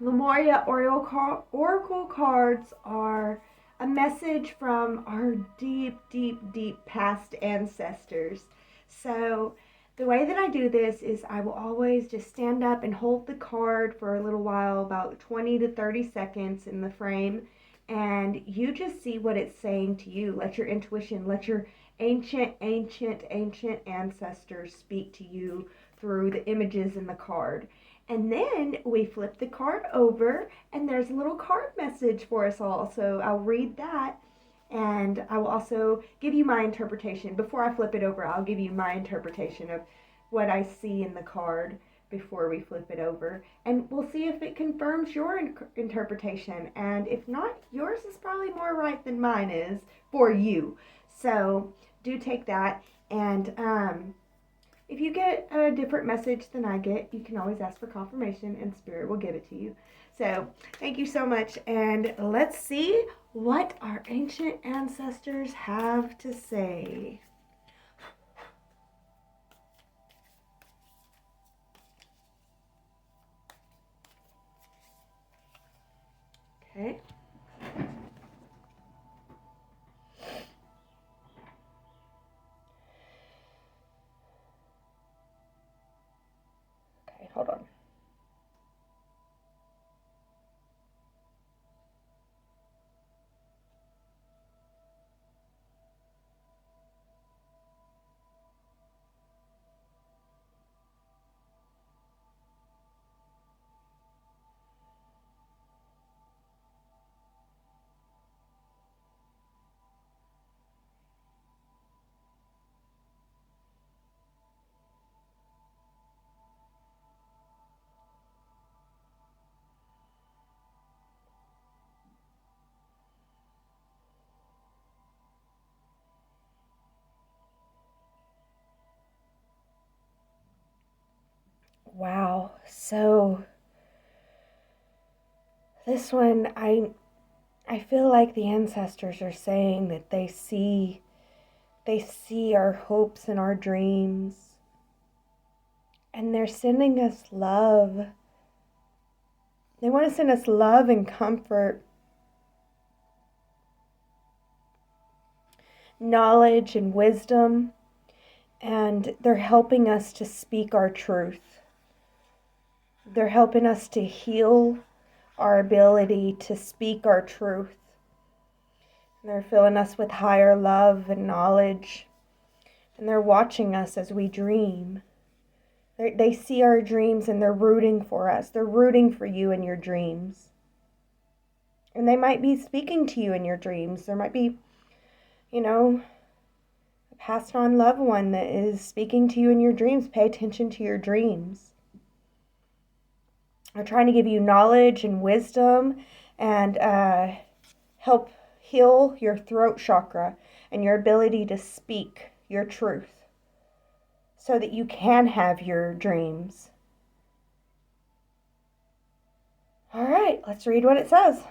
Lemuria oracle cards are a message from our deep, deep, deep past ancestors. So the way that I do this is I will always just stand up and hold the card for a little while, about 20 to 30 seconds in the frame, and you just see what it's saying to you. Let your intuition, let your ancient ancestors speak to you through the images in the card. And then we flip the card over, and there's a little card message for us all. So I'll read that, and I will also give you my interpretation. Before I flip it over, I'll give you my interpretation of what I see in the card before we flip it over. And we'll see if it confirms your interpretation. And if not, yours is probably more right than mine is for you. So do take that. And if you get a different message than I get, you can always ask for confirmation and Spirit will give it to you. So thank you so much, and let's see what our ancient ancestors have to say. Okay. Hold on. Wow. So this one, I feel like the ancestors are saying that they see our hopes and our dreams, and they're sending us love. They want to send us love and comfort, knowledge and wisdom, and they're helping us to speak our truth. They're helping us to heal our ability to speak our truth. They're filling us with higher love and knowledge, and they're watching us as we dream. They see our dreams and they're rooting for us. They're rooting for you in your dreams. And they might be speaking to you in your dreams. There might be, a passed on loved one that is speaking to you in your dreams. Pay attention to your dreams. They're trying to give you knowledge and wisdom and help heal your throat chakra and your ability to speak your truth, so that you can have your dreams. All right, let's read what it says.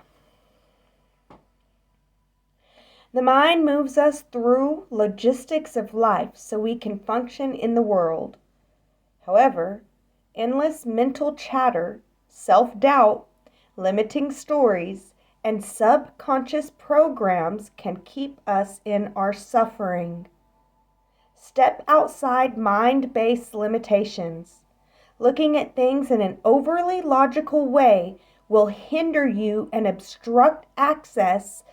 The mind moves us through logistics of life so we can function in the world. However, endless mental chatter, self-doubt, limiting stories, and subconscious programs can keep us in our suffering. Step outside mind-based limitations. Looking at things in an overly logical way will hinder you and obstruct access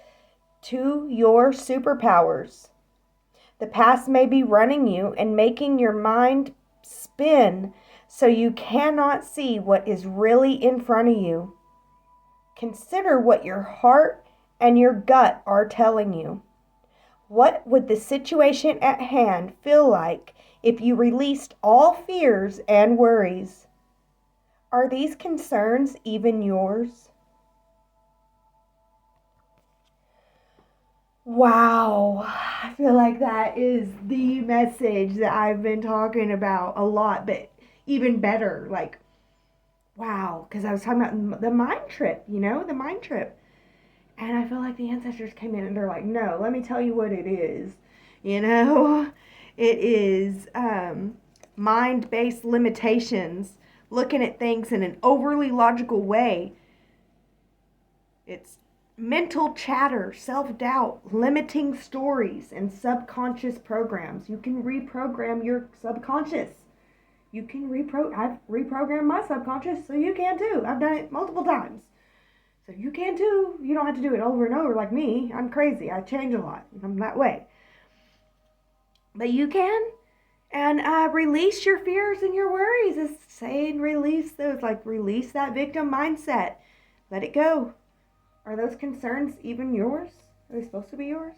to your superpowers. The past may be running you and making your mind spin so you cannot see what is really in front of you. Consider what your heart and your gut are telling you. What would the situation at hand feel like if you released all fears and worries? Are these concerns even yours? Wow, I feel like that is the message that I've been talking about a lot, but even better, like, wow, because I was talking about the mind trip, the mind trip. And I feel like the ancestors came in and they're like, no, let me tell you what it is. It is mind-based limitations, looking at things in an overly logical way. It's mental chatter, self-doubt, limiting stories, and subconscious programs. You can reprogram your subconscious. I've reprogrammed my subconscious, so you can too. I've done it multiple times. So you can too. You don't have to do it over and over like me. I'm crazy. I change a lot. I'm that way. But you can. And release your fears and your worries. It's saying release those. Like release that victim mindset. Let it go. Are those concerns even yours? Are they supposed to be yours?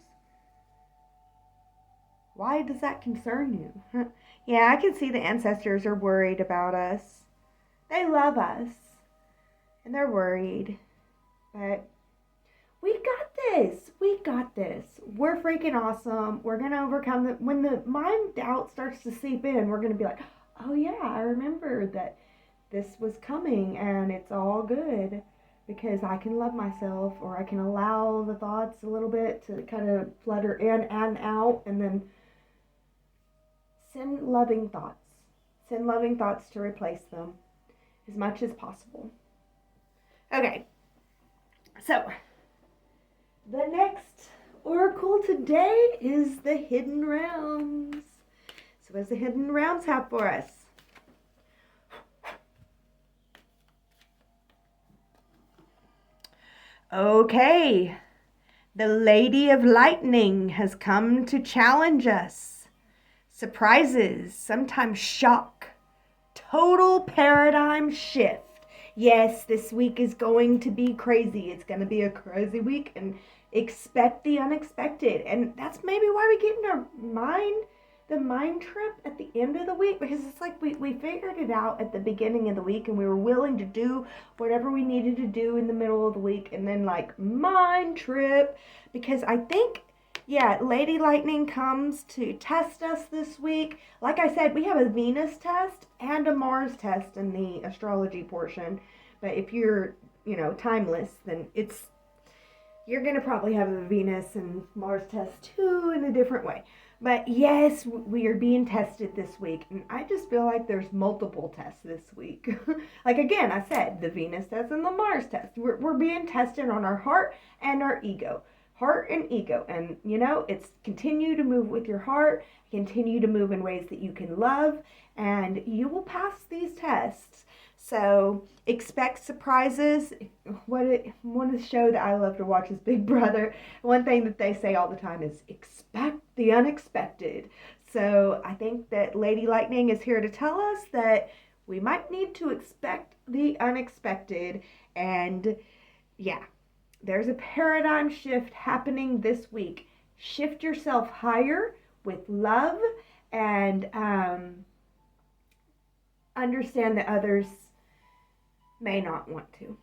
Why does that concern you? Yeah, I can see the ancestors are worried about us. They love us. And they're worried. But we got this. We got this. We're freaking awesome. We're going to overcome it. When the mind doubt starts to seep in, we're going to be like, oh yeah, I remember that this was coming and it's all good because I can love myself, or I can allow the thoughts a little bit to kind of flutter in and out, and then send loving thoughts. Send loving thoughts to replace them as much as possible. Okay. So, the next oracle today is the Hidden Realms. So what does the Hidden Realms have for us? Okay, the Lady of Lightning has come to challenge us. Surprises, sometimes shock, total paradigm shift. Yes, this week is going to be crazy. It's going to be a crazy week, and expect the unexpected. And that's maybe why we get in our mind, the mind trip at the end of the week, because it's like we figured it out at the beginning of the week and we were willing to do whatever we needed to do in the middle of the week, and then like mind trip, because I think Yeah, Lady Lightning comes to test us this week. Like I said, we have a Venus test and a Mars test in the astrology portion. But if you're, timeless, then you're going to probably have a Venus and Mars test too in a different way. But yes, we are being tested this week. And I just feel like there's multiple tests this week. Like again, I said, the Venus test and the Mars test. We're being tested on our heart and our ego. Heart and ego. And, it's continue to move with your heart. Continue to move in ways that you can love. And you will pass these tests. So expect surprises. One of the show that I love to watch is Big Brother. One thing that they say all the time is expect the unexpected. So I think that Lady Lightning is here to tell us that we might need to expect the unexpected. And yeah, there's a paradigm shift happening this week. Shift yourself higher with love and understand that others may not want to.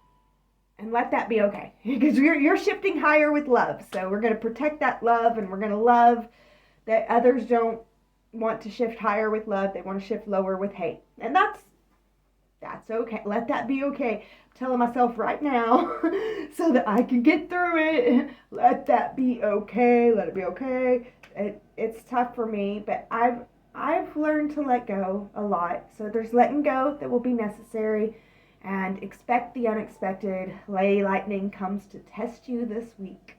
And let that be okay. Because you're shifting higher with love. So we're going to protect that love, and we're going to love that others don't want to shift higher with love. They want to shift lower with hate. And that's okay. Let that be okay. I'm telling myself right now so that I can get through it. Let that be okay. Let it be okay. It's tough for me, but I've learned to let go a lot. So there's letting go that will be necessary. And expect the unexpected. Lady Lightning comes to test you this week.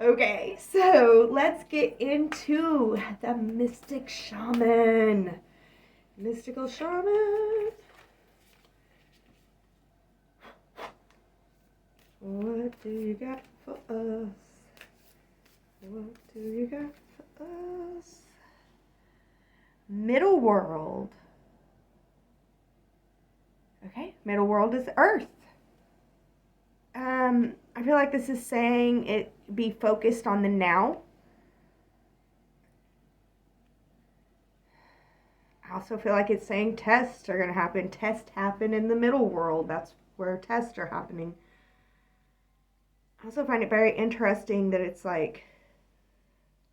Okay, so let's get into the mystic shaman. Mystical shaman. What do you got for us? What do you got for us? Middle world. Okay, middle world is Earth. I feel like this is saying it be focused on the now. I also feel like it's saying tests are going to happen. Tests happen in the middle world. That's where tests are happening. I also find it very interesting that it's like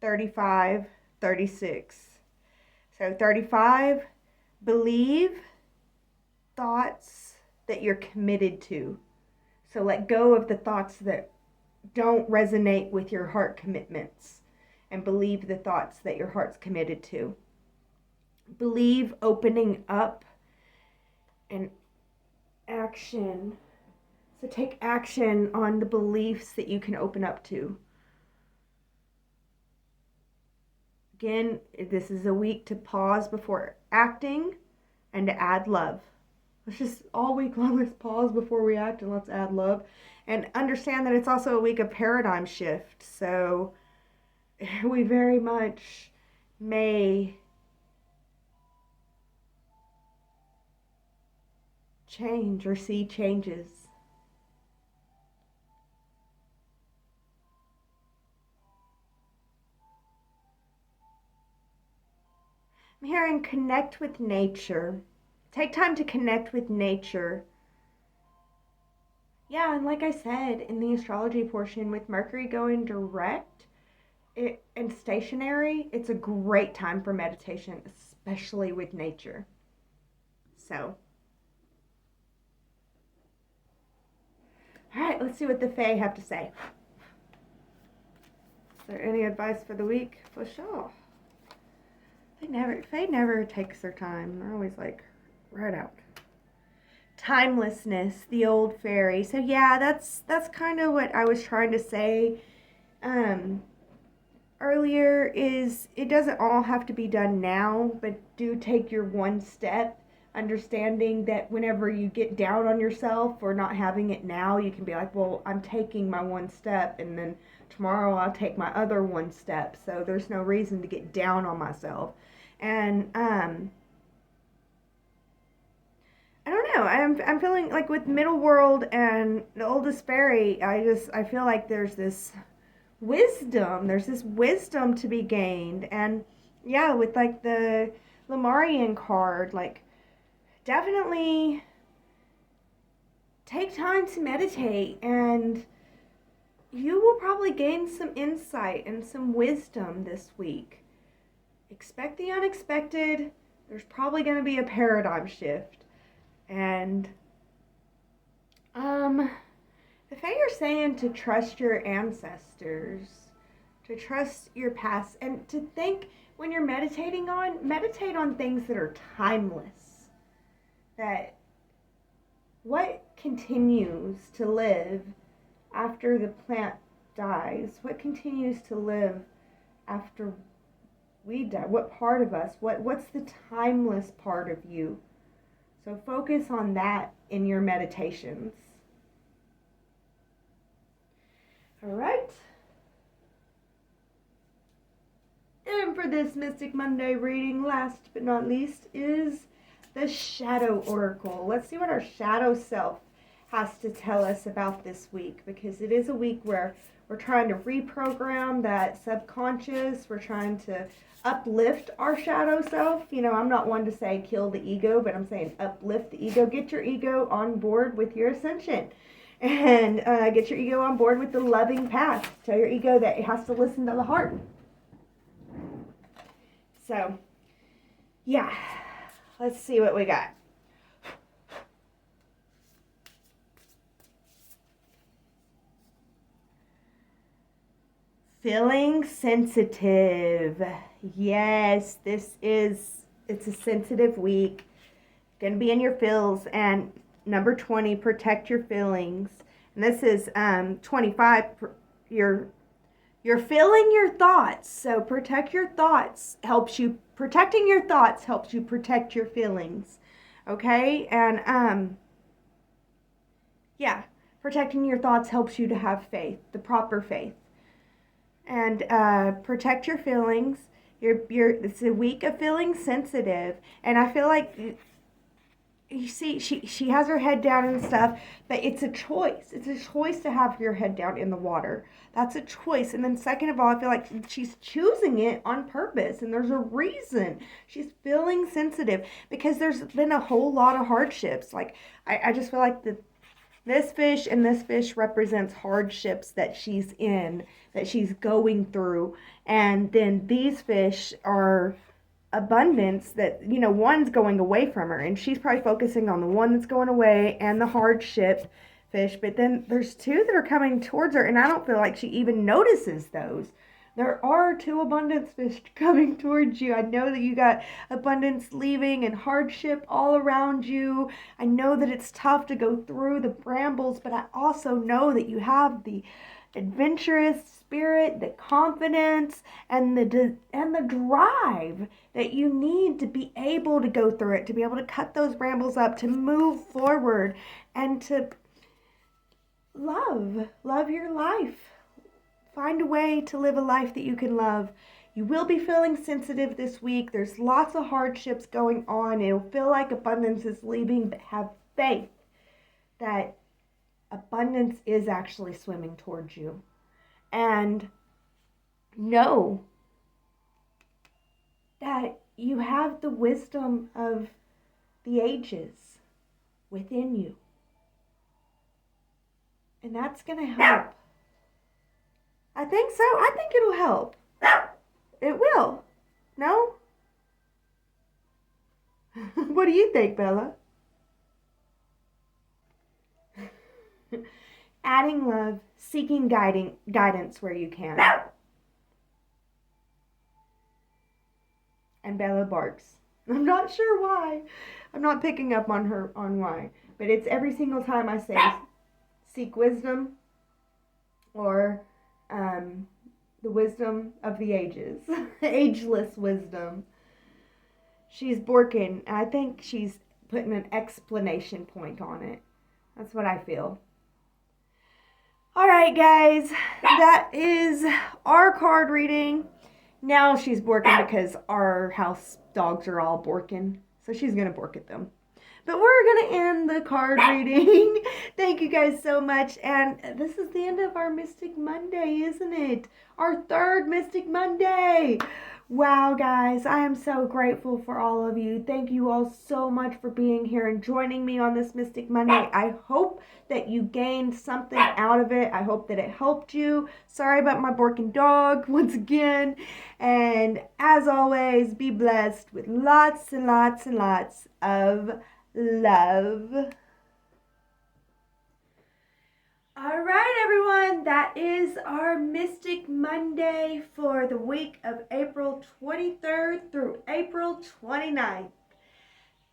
35, 36. So 35, believe thoughts that you're committed to. So let go of the thoughts that don't resonate with your heart commitments and believe the thoughts that your heart's committed to. Believe opening up and action. So take action on the beliefs that you can open up to. Again, this is a week to pause before acting and to add love. Let's just all week long, let's pause before we act and let's add love. And understand that it's also a week of paradigm shift. So we very much may change or see changes. I'm hearing connect with nature. Take time to connect with nature. Yeah, and like I said in the astrology portion, with Mercury going direct and stationary, it's a great time for meditation, especially with nature. So, all right, let's see what the Fae have to say. Is there any advice for the week? For sure. Fae never takes their time. They're always like right out. Timelessness, the old fairy. So yeah, that's kind of what I was trying to say earlier, is it doesn't all have to be done now, but do take your one step, understanding that whenever you get down on yourself for not having it now, you can be like, well, I'm taking my one step, and then tomorrow I'll take my other one step, so there's no reason to get down on myself. And I don't know. I'm feeling like with Middle World and the Oldest Fairy, I feel like there's this wisdom. There's this wisdom to be gained. And yeah, with like the Lemurian card, like definitely take time to meditate, and you will probably gain some insight and some wisdom this week. Expect the unexpected. There's probably going to be a paradigm shift. And the Fae are saying to trust your ancestors, to trust your past, and to think when you're meditate on things that are timeless. That what continues to live after the plant dies? What continues to live after we die? What part of us? What's the timeless part of you? So focus on that in your meditations. All right. And for this Mystic Monday reading, last but not least, is the Shadow Oracle. Let's see what our shadow self has to tell us about this week, because it is a week where we're trying to reprogram that subconscious. We're trying to uplift our shadow self. You know, I'm not one to say kill the ego, but I'm saying uplift the ego. Get your ego on board with your ascension. And get your ego on board with the loving path. Tell your ego that it has to listen to the heart. So, yeah. Let's see what we got. Feeling sensitive. Yes, it's a sensitive week. Going to be in your feels. And number 20, protect your feelings. And this is 25, you're feeling your thoughts. So protect your thoughts protecting your thoughts helps you protect your feelings. Okay? And protecting your thoughts helps you to have faith, the proper faith. And protect your feelings. It's a week of feeling sensitive, and I feel like, you see, she has her head down and stuff, but it's a choice. It's a choice to have your head down in the water. That's a choice. And then second of all, I feel like she's choosing it on purpose, and there's a reason. She's feeling sensitive because there's been a whole lot of hardships. Like, I just feel like this fish and this fish represents hardships that she's in, that she's going through. And then these fish are abundance that, you know, one's going away from her, and she's probably focusing on the one that's going away and the hardship fish. But then there's two that are coming towards her, and I don't feel like she even notices those. There are two abundance fish coming towards you. I know that you got abundance leaving and hardship all around you. I know that it's tough to go through the brambles, but I also know that you have the adventurous spirit, the confidence, and the drive that you need to be able to go through it, to be able to cut those brambles up, to move forward, and to love your life. Find a way to live a life that you can love. You will be feeling sensitive this week. There's lots of hardships going on. It'll feel like abundance is leaving, but have faith that abundance is actually swimming towards you. And know that you have the wisdom of the ages within you. And that's going to help. I think so. I think it'll help. It will. No? What do you think, Bella? Adding love, seeking guidance where you can. And Bella barks. I'm not sure why. I'm not picking up on why. But it's every single time I say seek wisdom, or the wisdom of the ages. Ageless wisdom. She's borking, and I think she's putting an exclamation point on it. That's what I feel. Alright, guys. That is our card reading. Now she's borking because our house dogs are all borking. So she's going to bork at them. But we're going to end the card reading. Thank you guys so much. And this is the end of our Mystic Monday, isn't it? Our third Mystic Monday. Wow, guys, I am so grateful for all of you. Thank you all so much for being here and joining me on this Mystic Monday. I hope that you gained something out of it. I hope that it helped you. Sorry about my barking dog once again. And as always, be blessed with lots and lots and lots of love. All right, everyone, that is our Mystic Monday for the week of April 23rd through April 29th.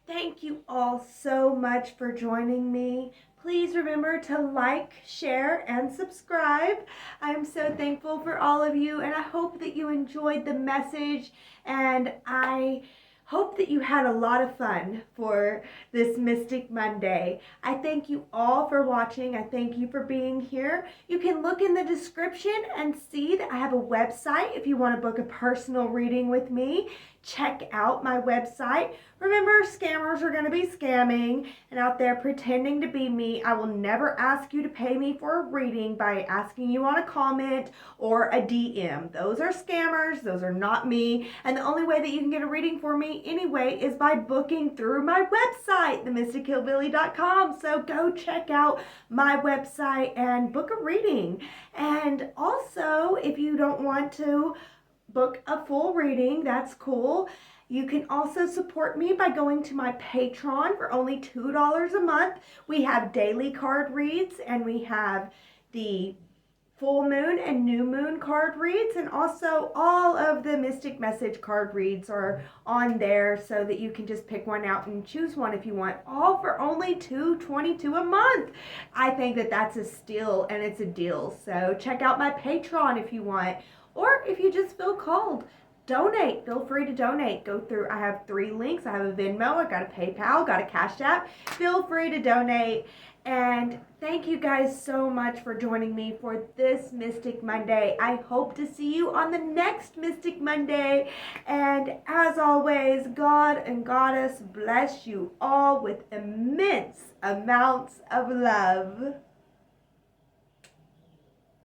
Thank you all so much for joining me. Please remember to like, share, and subscribe. I'm so thankful for all of you, and I hope that you enjoyed the message, and I hope that you had a lot of fun for this Mystic Monday. I thank you all for watching. I thank you for being here. You can look in the description and see that I have a website if you want to book a personal reading with me. Check out my website. Remember, scammers are going to be scamming and out there pretending to be me. I will never ask you to pay me for a reading by asking you on a comment or a DM. Those are scammers. Those are not me. And the only way that you can get a reading for me anyway is by booking through my website, themystichillbillie.com. So go check out my website and book a reading. And also, if you don't want to book a full reading, that's cool. You can also support me by going to my Patreon for only $2 a month. We have daily card reads, and we have the full moon and new moon card reads, and also all of the mystic message card reads are on there so that you can just pick one out and choose one if you want, all for only $2.22 a month. I think that that's a steal and it's a deal. So check out my Patreon if you want, or if you just feel called, donate. Feel free to donate. Go through, I have 3 links. I have a Venmo, I got a PayPal, got a Cash App. Feel free to donate. And thank you guys so much for joining me for this Mystic Monday. I hope to see you on the next Mystic Monday. And as always, God and Goddess bless you all with immense amounts of love.